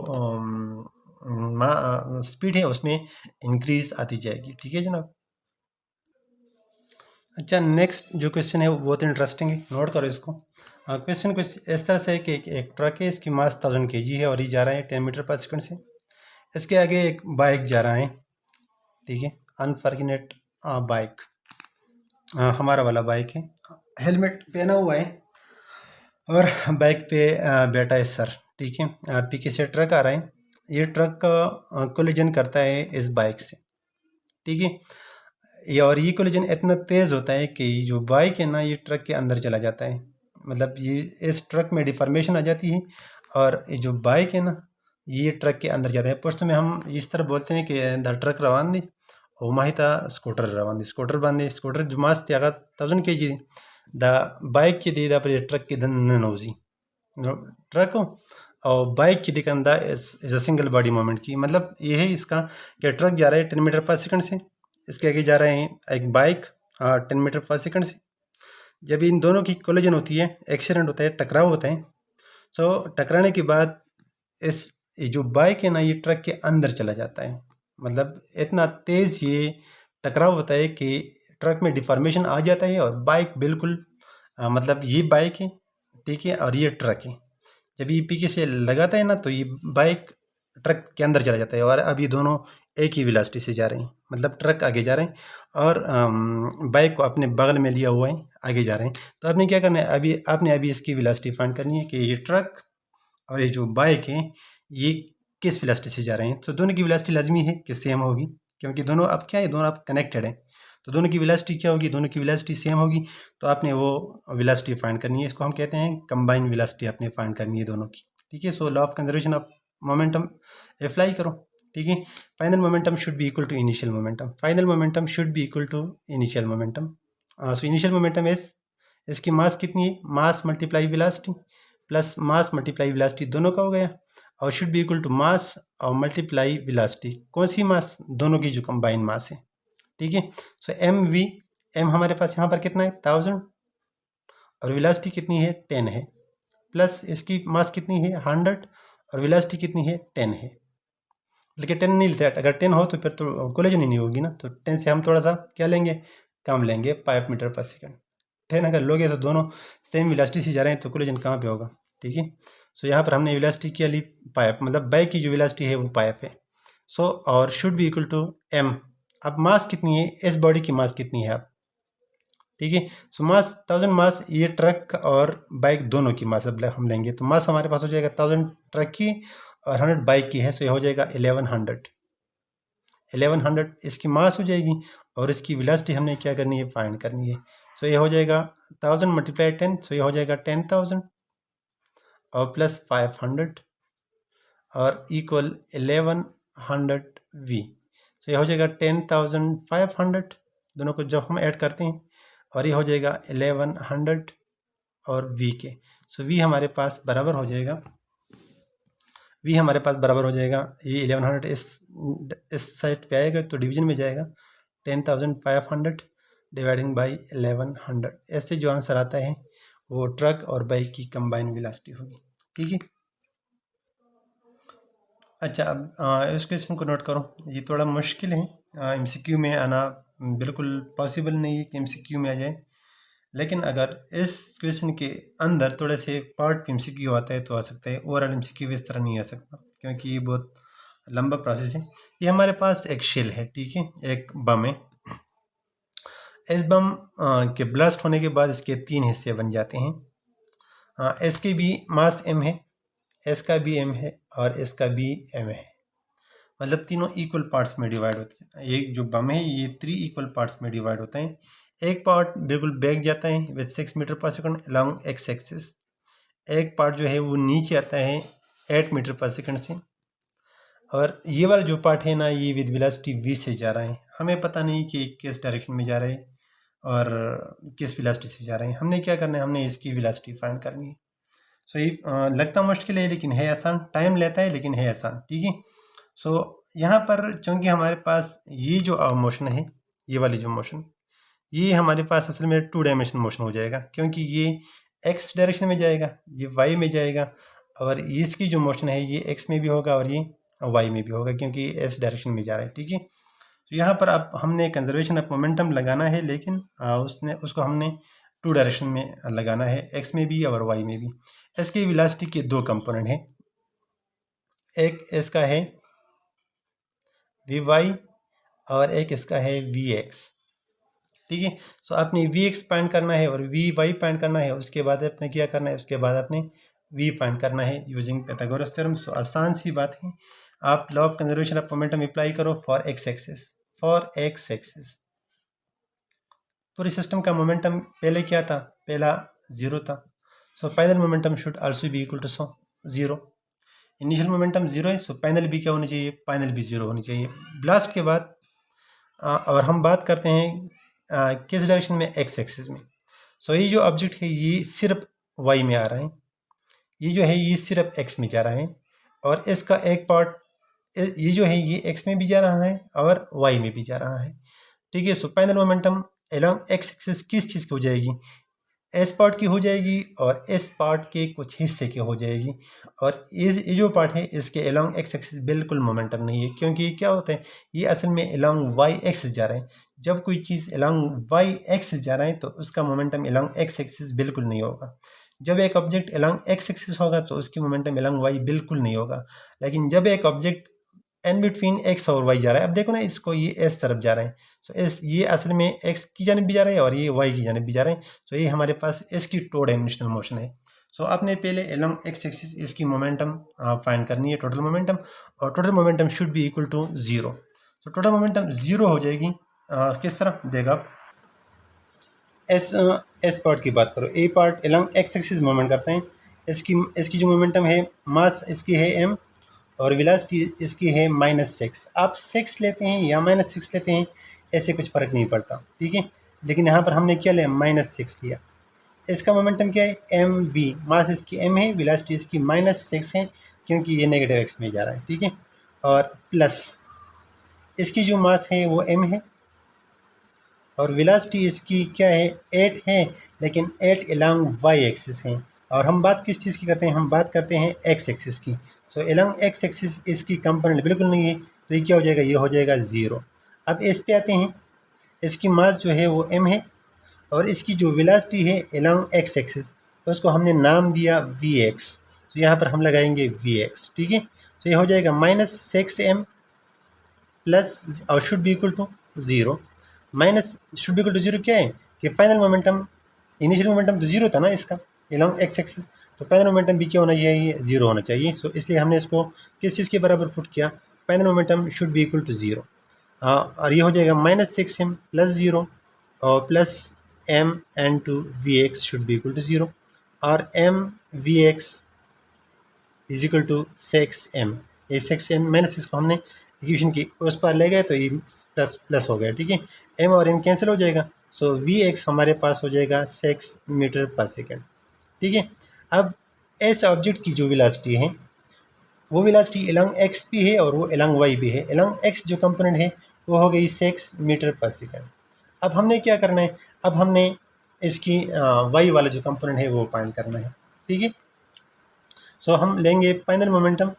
स्पीड है उसमें इंक्रीज आती जाएगी। ठीक है जनाब। अच्छा, नेक्स्ट जो क्वेश्चन है वो बहुत इंटरेस्टिंग है, नोट करो इसको। क्वेश्चन कुछ इस तरह से है कि एक ट्रक है, इसकी मास 1000 kg है और ये जा रहा है 10 मीटर पर सेकंड से। इसके आगे एक बाइक जा रहा है, ठीक है, अनफॉर्चुनेट बाइक, हमारा वाला बाइक है, हेलमेट पहना हुआ है और बाइक पे बैठा है सर, ठीक है। पीछे से ट्रक आ रहा है, ये ट्रक कोलिजन करता है इस बाइक से, ठीक है। ये और ये कोलिजन इतना तेज़ होता है कि जो बाइक है ना ये ट्रक के अंदर चला जाता है, मतलब ये इस ट्रक में डिफॉर्मेशन आ जाती है और ये जो बाइक है ना ये ट्रक के अंदर जाता है। पश्तो में हम इस तरह बोलते हैं कि द ट्रक रवान दी और माहिता स्कूटर रवान दी, स्कूटर बांधे, स्कूटर जो मास त्यागा 1000 kg द बाइक की दी दा पर ट्रक के धन नौजी ट्रक और बाइक की दिकंदा is a single body movement की। मतलब ये है इसका कि ट्रक जा रहा है 10 मीटर पर सेकंड से, इसके आगे जा रहे हैं एक बाइक 10 मीटर पर सेकंड से। जब इन दोनों की कोलिजन होती है, एक्सीडेंट होता है, टकराव होता है, सो टकराने के बाद इस ये जो बाइक है ना ये ट्रक के अंदर चला जाता है। मतलब इतना तेज़ ये टकराव होता है कि ट्रक में डिफॉर्मेशन आ जाता है और बाइक बिल्कुल मतलब ये बाइक है, ठीक है, और ये ट्रक है। जब ये पीछे से लगाता है ना तो ये बाइक ट्रक के अंदर चला जाता है और अब ये दोनों एक ही वेलोसिटी से जा रहे हैं, मतलब ट्रक आगे जा रहे हैं और बाइक को अपने बगल में लिया हुआ है, आगे जा रहे हैं। तो आपने क्या करना है, अभी आपने इसकी वेलोसिटी फाइंड करनी है कि ये ट्रक और ये जो बाइक है ये किस वेलोसिटी से जा रहे हैं। तो दोनों की वेलोसिटी लाजमी है कि सेम होगी, क्योंकि दोनों अब क्या है, दोनों अब कनेक्टेड हैं, तो दोनों की वेलोसिटी क्या होगी, दोनों की वेलोसिटी सेम होगी। तो आपने वो वेलोसिटी फाइंड करनी है, इसको हम कहते हैं कंबाइन वेलोसिटी आपने फाइंड करनी है दोनों की, ठीक है। So law of conservation of momentum apply करो, ठीक है। Final momentum should be equal to initial momentum, final momentum should be equal to initial momentum. So initial momentum is, इसकी मास कितनी है, mass multiply velocity plus mass multiply velocity दोनों का हो गया, और should be equal to mass और multiply velocity, कौन सी मास, दोनों की जो कंबाइन मास है, ठीक है। सो एम वी, एम हमारे पास यहाँ पर कितना है 1000 और वेलोसिटी कितनी है 10 है, प्लस इसकी मास कितनी है 100 और वेलोसिटी कितनी है 10 है। लेकिन 10 नहीं लेते, अगर 10 हो तो फिर तो कोलिजन ही नहीं होगी ना, तो 10 से हम थोड़ा सा क्या लेंगे, कम लेंगे, 5 मीटर पर सेकंड। 10 अगर लोगे तो दोनों सेम वेलोसिटी से जा रहे हैं तो कोलिजन कहाँ पे होगा, ठीक है। सो यहाँ पर हमने वेलोसिटी क्या ली, पाइप, मतलब बाइक की जो वेलोसिटी है वो पाइप है। सो और should be equal to M. अब मास कितनी है, इस बॉडी की मास कितनी है अब, ठीक है। सो मास 1000 मास ये ट्रक और बाइक दोनों की मास अब हम लेंगे, तो मास हमारे पास हो जाएगा 1000 ट्रक की और 100 बाइक की है, सो ये हो जाएगा 1100 इसकी मास हो जाएगी और इसकी वेलोसिटी हमने क्या करनी है, फाइंड करनी है। सो ये हो जाएगा 1000 मल्टीप्लाई 10, सो ये हो जाएगा 10,000 और प्लस 500 और इक्वल 1100 वी। सो ये हो जाएगा 10,500, दोनों को जब हम ऐड करते हैं और ये हो जाएगा 1100 और वी के। सो वी हमारे पास बराबर हो जाएगा, वी हमारे पास बराबर हो जाएगा, ये 1100 इस साइड पे आएगा तो डिवीजन में जाएगा, 10,500 डिवाइडिंग बाई 1100। ऐसे जो आंसर आता है वो ट्रक और बाइक की कंबाइन वेलोसिटी होगी। ठीक है। अच्छा, अब इस क्वेश्चन को नोट करो, ये थोड़ा मुश्किल है, एमसीक्यू में आना बिल्कुल पॉसिबल नहीं है कि एमसीक्यू में आ जाए, लेकिन अगर इस क्वेश्चन के अंदर थोड़े से पार्ट एमसीक्यू आता है तो आ सकता है, ओवरऑल एमसीक्यू इस तरह नहीं आ सकता क्योंकि ये बहुत लंबा प्रोसेस है। ये हमारे पास एक शेल है, ठीक है, एक बम है। इस बम के ब्लास्ट होने के बाद इसके 3 हिस्से बन जाते हैं। इसके भी मास m है, इसका भी m है और इसका भी m है, मतलब तीनों इक्वल पार्ट्स में डिवाइड होते हैं। ये जो बम है ये 3 इक्वल पार्ट्स में डिवाइड होते हैं। एक पार्ट बिल्कुल बैक जाता है with 6 metre per second along X axis, एक पार्ट जो है वो नीचे आता है 8 मीटर पर सेकंड से, और ये वाला जो पार्ट है ना ये विद वेलोसिटी v से जा रहा है। हमें पता नहीं कि किस डायरेक्शन में जा रहा है और किस वेलोसिटी से जा रहे हैं। हमने क्या करना है, हमने इसकी वेलोसिटी फाइंड करनी है। सो ये लगता मुश्किल है लेकिन है आसान, टाइम लेता है लेकिन है आसान। ठीक है। सो यहाँ पर चूंकि हमारे पास ये जो मोशन है, ये वाली जो मोशन, ये हमारे पास असल में 2 डायमेंशन मोशन हो जाएगा, क्योंकि ये एक्स डायरेक्शन में जाएगा, ये वाई में जाएगा, और इसकी जो मोशन है ये एक्स में भी होगा और ये वाई में भी होगा क्योंकि एस डायरेक्शन में जा रहा है। ठीक है। तो यहाँ पर अब हमने कंजर्वेशन ऑफ मोमेंटम लगाना है, लेकिन उसको हमने 2 डायरेक्शन में लगाना है, एक्स में भी और वाई में भी। इसकी वेलोसिटी के 2 कंपोनेंट हैं, एक इसका है वी वाई और एक इसका है वी एक्स। ठीक है। सो आपने वी एक्स फाइंड करना है और वी वाई फाइंड करना है, उसके बाद आपने क्या करना है, उसके बाद आपने वी फाइंड करना है यूजिंग पाइथागोरस थ्योरम। सो आसान सी बात है, आप law of conservation of momentum apply करो for X axis. For X axis पूरे सिस्टम का मोमेंटम पहले क्या था, पहला 0 था। So final momentum should also be equal to 0। Initial momentum 0 है, सो फाइनल भी क्या होनी चाहिए, फाइनल भी 0 होनी चाहिए। ब्लास्ट के बाद और हम बात करते हैं किस डायरेक्शन में, एक्स एक्सिस में। सो ये जो ऑब्जेक्ट है ये सिर्फ वाई में आ रहा है, ये जो है ये सिर्फ एक्स में जा रहा है, और इसका एक पार्ट ये जो है ये एक्स में भी जा रहा है और वाई में भी जा रहा है। ठीक है। सो final momentum along X axis किस चीज़ की हो जाएगी, एस पार्ट की हो जाएगी और एस पार्ट के कुछ हिस्से की हो जाएगी, और ये जो पार्ट है इसके अलॉन्ग एक्स एक्सिस बिल्कुल मोमेंटम नहीं है, क्योंकि क्या होता है ये असल में अलॉन्ग वाई एक्सिस जा रहा है। जब कोई चीज़ अलॉन्ग वाई एक्सिस जा रहा है तो उसका मोमेंटम अलॉन्ग एक्स एक्सिस बिल्कुल नहीं होगा। जब एक ऑब्जेक्ट अलॉन्ग एक्स एक्सिस होगा तो उसकी मोमेंटम अलॉन्ग वाई बिल्कुल नहीं होगा। लेकिन जब एक ऑब्जेक्ट एन बिटवीन एक्स और वाई जा रहा है, अब देखो ना इसको, ये एस तरफ जा रहा है, सो एस ये असल में एक्स की जानिब भी जा रहा है और ये वाई की जानिब भी जा रहा है। सो ये हमारे पास एस की 2 डायमेंशनल मोशन है। सो आपने पहले अलॉन्ग एक्स एक्सिस इसकी मोमेंटम फाइंड करनी है, टोटल मोमेंटम, और total momentum should be equal to 0। So total momentum 0 हो जाएगी। किस तरह देगा आप, एस पार्ट की बात करो, A part along X axis movement करते हैं, इसकी जो मोमेंटम है, मास इसकी है m और वेलोसिटी इसकी है -6। आप 6 लेते हैं या -6 लेते हैं ऐसे कुछ फ़र्क नहीं पड़ता। ठीक है। लेकिन यहाँ पर हमने क्या लिया, -6 लिया। इसका मोमेंटम क्या है, mv, मास इसकी m है, वेलोसिटी इसकी -6 है क्योंकि ये नेगेटिव एक्स में जा रहा है। ठीक है। और प्लस इसकी जो मास है वो m है और वेलोसिटी इसकी क्या है, 8 है, लेकिन 8 अलॉन्ग वाई एक्सिस है। और हम बात किस चीज़ की करते हैं, हम बात करते हैं एक्स एक्सिस की। सो अलॉन्ग एक्स एक्सिस इसकी कंपोनेंट बिल्कुल नहीं है, तो ये क्या हो जाएगा, ये हो जाएगा 0। अब इस पे आते हैं, इसकी मास जो है वो m है और इसकी जो वेलोसिटी है अलॉन्ग एक्स एक्सिस, तो उसको हमने नाम दिया vx। तो यहाँ पर हम लगाएंगे vx। ठीक है। तो ये हो जाएगा -6m प्लस और should be equal to 0। Minus should be equal to 0 क्या है कि फाइनल मोमेंटम, इनिशियल मोमेंटम तो 0 था ना इसका अलॉन्ग एक्स एक्सिस, तो फाइनल मोमेंटम भी क्या होना चाहिए, 0 होना चाहिए। सो इसलिए हमने इसको किस चीज़ के बराबर पुट किया, final momentum should be equal to 0। और ये हो जाएगा -6m प्लस 0 और plus m into V X should be equal to 0, और m V X is equal to 6m। ये 6m -6 को हमने इक्वेशन की उस पर ले गए तो ये प्लस प्लस हो गया। ठीक है। m और m कैंसिल हो जाएगा, सो vx हमारे पास हो जाएगा 6 मीटर पर सेकेंड। ठीक है। अब इस ऑब्जेक्ट की जो वेलोसिटी है वो वेलोसिटी अलॉन्ग x भी है और वो अलॉन्ग y भी है। अलॉन्ग x जो कंपोनेंट है वो हो गई 6 मीटर पर सेकेंड। अब हमने क्या करना है, अब हमने इसकी वाई वाला जो कंपोनेंट है वो फाइंड करना है, ठीक है। सो हम लेंगे final momentum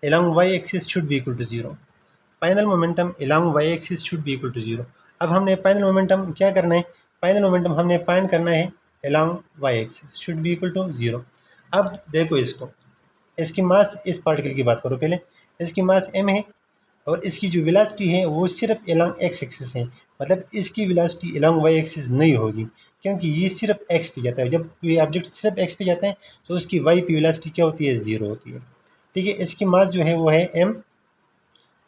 along y axis should be equal to 0। Final momentum along y axis should be equal to 0। अब हमने फाइनल मोमेंटम क्या करना है, फाइनल मोमेंटम हमने फाइंड करना है along y axis should be equal to 0। अब देखो इसकी मास, इस पार्टिकल की बात करो पहले, इसकी मास m है और इसकी जो वेलोसिटी है वो सिर्फ along x एक्सिस है, मतलब इसकी वेलोसिटी along y एक्सिस नहीं होगी, क्योंकि ये सिर्फ x पे जाता है। जब कोई ऑब्जेक्ट सिर्फ x पे जाता है तो उसकी y पे वेलोसिटी क्या होती है, 0 होती है, ठीक है। इसकी मास जो है वो है m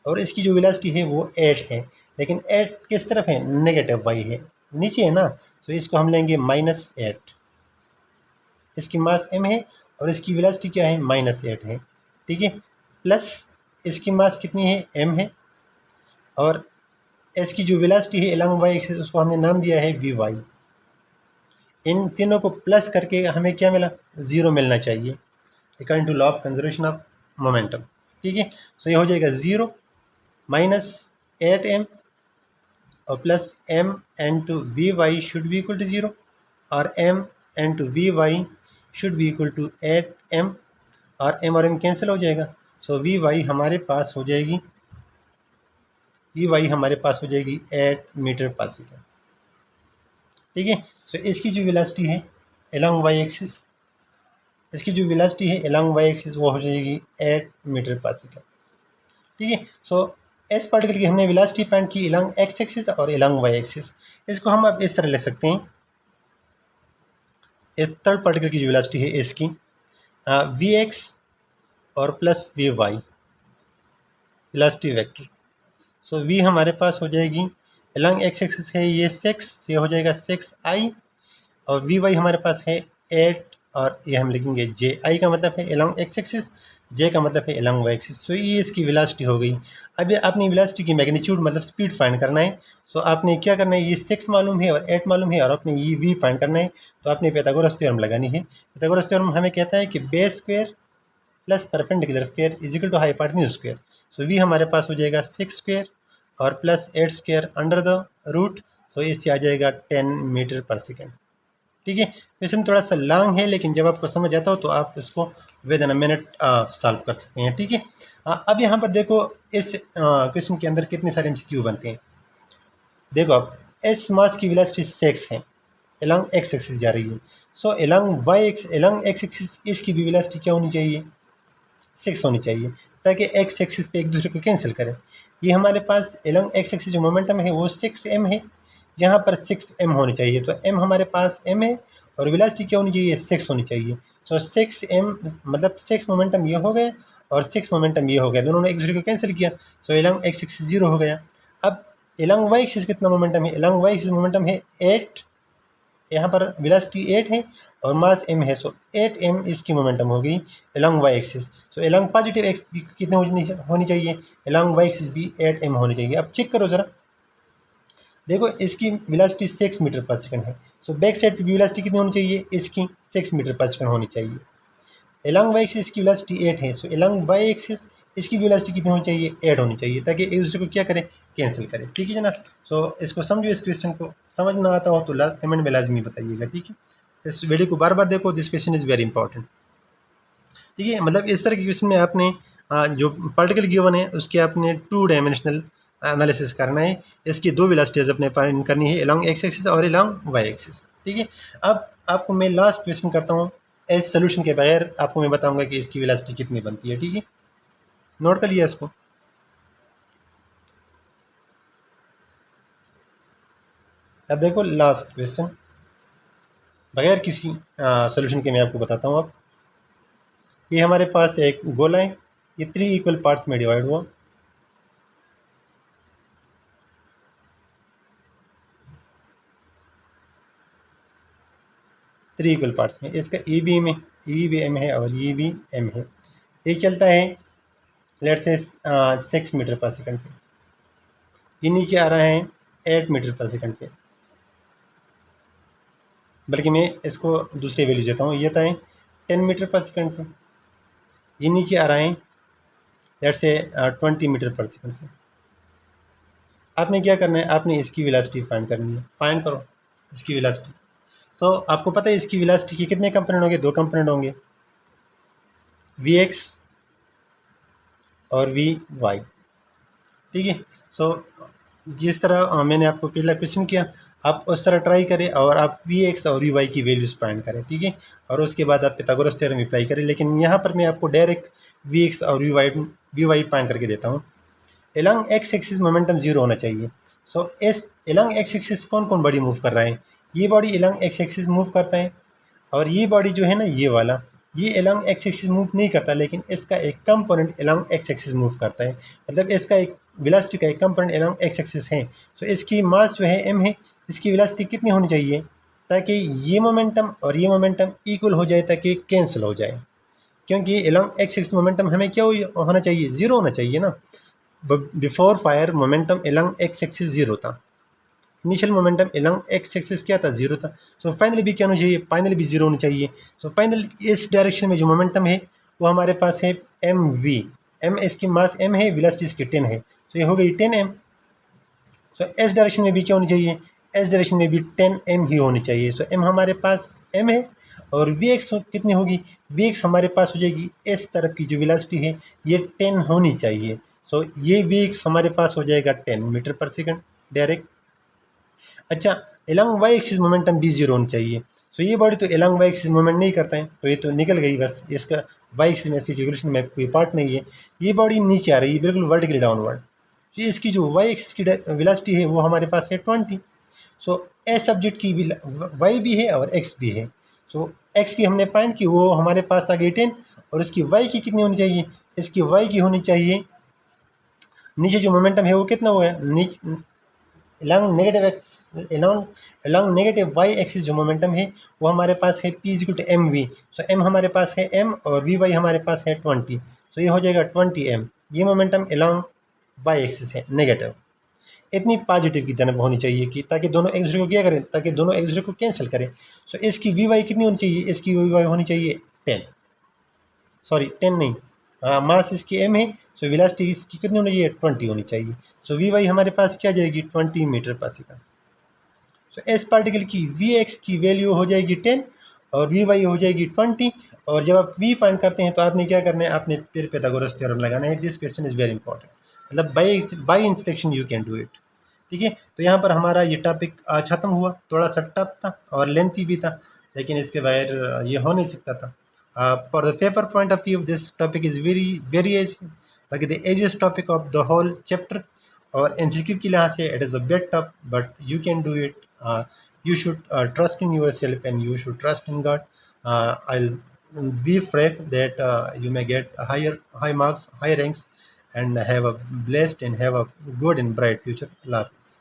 और इसकी जो वेलोसिटी है वो 8 है, लेकिन 8 किस तरफ है, नेगेटिव y है, नीचे है ना, तो इसको हम लेंगे -8। इसकी मास m है और इसकी वेलोसिटी क्या है, -8 है, ठीक है। प्लस इसकी मास कितनी है, m है, और इसकी जो वेलोसिटी है along y एक्सिस उसको हमने नाम दिया है vy। इन तीनों को प्लस करके हमें क्या मिला, 0 मिलना चाहिए according to law of conservation of momentum, ठीक है। सो ये हो जाएगा 0 -8m और plus m into vy should be equal to 0 और m into vy should be equal to 8m और m और m कैंसिल हो जाएगा। सो vy हमारे पास हो जाएगी, हमारे पास हो जाएगी 8 मीटर पर सेकेंड, ठीक है। सो इसकी जो वेलोसिटी है along y एक्सिस, इसकी जो वेलोसिटी है along y एक्सिस वो हो जाएगी 8 मीटर पर सेकेंड, ठीक है। सो इस पार्टिकल की हमने वेलोसिटी फाइंड की along x एक्सिस और along y एक्सिस। इसको हम अब इस तरह ले सकते हैं, इस थर्ड पार्टिकल की जो वेलोसिटी है इसकी vx और प्लस vy वेलोसिटी वेक्टर। सो v हमारे पास हो जाएगी along x एक्सिस है ये 6, ये हो जाएगा 6i और vy हमारे पास है 8 और ये हम लिखेंगे j। i का मतलब है along x एक्सिस, j का मतलब है along y एक्सिस। सो ये इसकी वेलोसिटी हो गई। अब ये अपनी वेलोसिटी की मैग्नीट्यूड मतलब स्पीड फाइंड करना है। सो आपने क्या करना है, ये 6 मालूम है और 8 मालूम है और आपने ये v फाइंड करना है, तो आपने पाइथागोरस थ्योरम लगानी है। पाइथागोरस थ्योरम हमें कहता है कि base square plus perpendicular square is equal to hypotenuse square. So v हमारे पास हो जाएगा 6 स्क्वायर और plus 8 square under the root, so इससे आ जाएगा 10 मीटर पर सेकेंड, ठीक है। क्वेश्चन थोड़ा सा लॉन्ग है, लेकिन जब आपको समझ आता हो तो आप इसको with in a minute solve कर सकते हैं, ठीक है। अब यहाँ पर देखो इस क्वेश्चन के अंदर कितने सारे MCQ बनते हैं। देखो अब इस मास की वेलोसिटी 6 है, along x एक्सिस जा रही है। सो along x एक्सिस इसकी भी वेलोसिटी क्या होनी चाहिए, 6 होनी चाहिए, ताकि x एक्सिस पे एक दूसरे को कैंसिल करें। ये हमारे पास along x एक्सिस जो मोमेंटम है वो 6m है, यहाँ पर 6m होनी चाहिए, तो m हमारे पास m है और वेलोसिटी क्या होनी चाहिए, 6 होनी चाहिए। सो 6m मतलब 6 मोमेंटम ये हो गया और 6 मोमेंटम ये हो गया, दोनों ने एक दूसरे को कैंसिल किया। सो along x एक्सिस 0 हो गया। अब along y एक्सिस कितना मोमेंटम है, along y एक्सिस मोमेंटम है 8, यहाँ पर वेलोसिटी 8 है और मास m है। सो 8m इसकी मोमेंटम हो गई along y एक्सिस। सो along पॉजिटिव x भी कितने होनी चाहिए, along y एक्सिस भी 8m होनी चाहिए। अब चेक करो ज़रा, देखो इसकी वेलोसिटी 6 मीटर पर सेकंड है। सो बैक साइड पे वेलोसिटी कितनी होनी चाहिए, इसकी 6 मीटर पर सेकंड होनी चाहिए। along y एक्सिस की वेलोसिटी 8 है, सो along y एक्सिस इसकी वेलोसिटी कितनी होनी चाहिए, 8 होनी चाहिए, ताकि एक दूसरे को क्या करें, कैंसिल करें, ठीक है जनाब। सो इसको समझो, इस क्वेश्चन को समझ ना आता हो तो कमेंट में लाजमी बताइएगा, ठीक है। इस वीडियो को बार बार देखो, this question is very important, ठीक है। मतलब इस तरह के क्वेश्चन में आपने जो पार्टिकल गिवन है उसके आपने 2 डायमेंशनल एनालिसिस करना है। इसकी 2 वेलोसिटीज अपने फाइंड करनी है, along x एक्सिस और along y एक्सिस, ठीक है। अब आपको मैं लास्ट क्वेश्चन करता हूँ, इस सोल्यूशन के बगैर आपको मैं बताऊंगा कि इसकी वेलोसिटी कितनी बनती है, ठीक है। नोट कर लिया इसको। अब देखो लास्ट क्वेश्चन, बगैर किसी सोल्यूशन के मैं आपको बताता हूँ। अब ये हमारे पास एक गोला है, ये 3 इक्वल पार्ट्स में डिवाइड हुआ। थ्री इक्वल पार्ट्स में, इसका ई भी एम है, ई भी एम है और ई भी एम है। ये चलता है लेट से 6 मीटर पर सेकंड पे, ये नीचे आ रहा है 8 मीटर पर सेकंड पे, बल्कि मैं इसको दूसरी वैल्यू देता हूँ, ये आता है 10 मीटर पर सेकंड पे, ये नीचे आ रहा है लेट से 20 मीटर पर सेकंड से। आपने क्या करना है, आपने इसकी वेलोसिटी फाइंड करनी है, फाइंड करो इसकी वेलोसिटी। सो आपको पता है इसकी वेलोसिटी के कितने कंपोनेंट होंगे? 2 कंपोनेंट होंगे, Vx और Vy। ठीक है। सो जिस तरह मैंने आपको पहला क्वेश्चन किया, आप उस तरह ट्राई करें और आप Vx और Vy की वैल्यूज़ फाइंड करें। ठीक है, और उसके बाद आप पिथागोरस थ्योरम अप्लाई करें। लेकिन यहाँ पर मैं आपको डायरेक्ट Vx और Vy फाइंड करके देता हूँ। Along X axis momentum zero होना चाहिए। सो इस एलॉन्ग एक्स एक्सिस कौन कौन बॉडी मूव कर रहा है? ये body along X axis move करता है, और ये बॉडी जो है ना, ये वाला, ये एलॉन्ग एक्स एक्सिस मूव नहीं करता, लेकिन इसका एक component along X axis move करता है। मतलब इसका एक वेलोसिटी का एक कंपोनेंट एलॉन्ग एक्स एक्सिस है। सो इसकी मास जो है एम है, इसकी वेलोसिटी कितनी होनी चाहिए ताकि ये मोमेंटम और ये मोमेंटम इक्वल हो जाए, ताकि कैंसिल हो जाए। क्योंकि एलॉन्ग एक्स एक्सिस मोमेंटम हमें क्या होना चाहिए? ज़ीरो होना चाहिए ना। Before fire momentum along X axis zero था, initial momentum along X axis क्या था? ज़ीरो था। सो फाइनली भी क्या होना चाहिए? फाइनली भी ज़ीरो होना चाहिए। सो फाइनल इस डायरेक्शन में जो मोमेंटम है वो हमारे पास है एम वी। एम इसकी मास एम है, वेलोसिटी इसकी 10 है, तो ये हो गई 10 एम। सो इस डायरेक्शन में भी क्या होनी चाहिए? इस डायरेक्शन में भी 10 एम ही होनी चाहिए। सो एम हमारे पास एम है, और वी एक्स कितनी होगी? वी एक्स हमारे पास हो जाएगी, इस तरफ की जो वेलोसिटी है ये 10 होनी चाहिए। सो ये वी एक्स हमारे पास हो जाएगा 10 मीटर पर सेकंड डायरेक्ट। अच्छा, एलॉन्ग वाई एक्सिस मोमेंटम भी जीरो होनी चाहिए। सो ये बॉडी तो एलॉन्ग वाई एक्सिस मोमेंट नहीं करता है, तो ये तो निकल गई बस, इसका वाई एक्सिस में इसकी रिवोल्यूशन में कोई पार्ट नहीं है। ये बॉडी नीचे आ रही है बिल्कुल वर्टिकली डाउनवर्ड। तो इसकी जो वाई एक्सिस की वेलोसिटी है वो हमारे पास है 20। सो एस सब्जेक्ट की वाई भी है और एक्स भी है। सो एक्स की हमने फाइंड की, वो हमारे पास आ गई 10, और इसकी वाई की कितनी होनी चाहिए? इसकी वाई की होनी चाहिए, नीचे जो मोमेंटम है वो कितना हुआ है? नीचे along नेगेटिव वाई एक्सिस जो मोमेंटम है वो हमारे पास है p equal to M V. So m हमारे पास है m और वी वाई हमारे पास है 20। सो ये हो जाएगा 20m। ये मोमेंटम along वाई एक्सिस है नेगेटिव। इतनी पॉजिटिव की तरफ होनी चाहिए कि ताकि दोनों एक दूसरे को क्या करें? ताकि दोनों एक दूसरे को कैंसिल करें। सो इसकी वी वाई कितनी होनी चाहिए? इसकी वी वाई होनी चाहिए 10, सॉरी 10 नहीं, मास इसकी m है। सो वेलोसिटी इसकी कितनी होनी चाहिए? 20 होनी चाहिए। सो वी वाई हमारे पास क्या जाएगी? 20 मीटर पर सेकंड। सो इस पार्टिकल की वी एक्स की वैल्यू हो जाएगी 10 और वी वाई हो जाएगी 20। और जब आप वी फाइंड करते हैं तो आपने क्या करना है? आपने फिर पाइथागोरस थ्योरम लगाना है। This question is very important, मतलब by inspection you can do it. ठीक है, तो यहाँ पर हमारा ये टॉपिक आज ख़त्म हुआ। थोड़ा सा टफ था और लेंथी भी था, लेकिन इसके बगैर ये हो नहीं सकता था। For the paper point of view this topic is very easy, बल्कि the easiest topic of the whole chapter. और MCQ के लिहाज से it is a bit tough, but you can do it. You should trust in yourself and you should trust in God. I'll be afraid that you may get high marks, high ranks, and have a blessed and have a good and bright future. Allah Hafiz.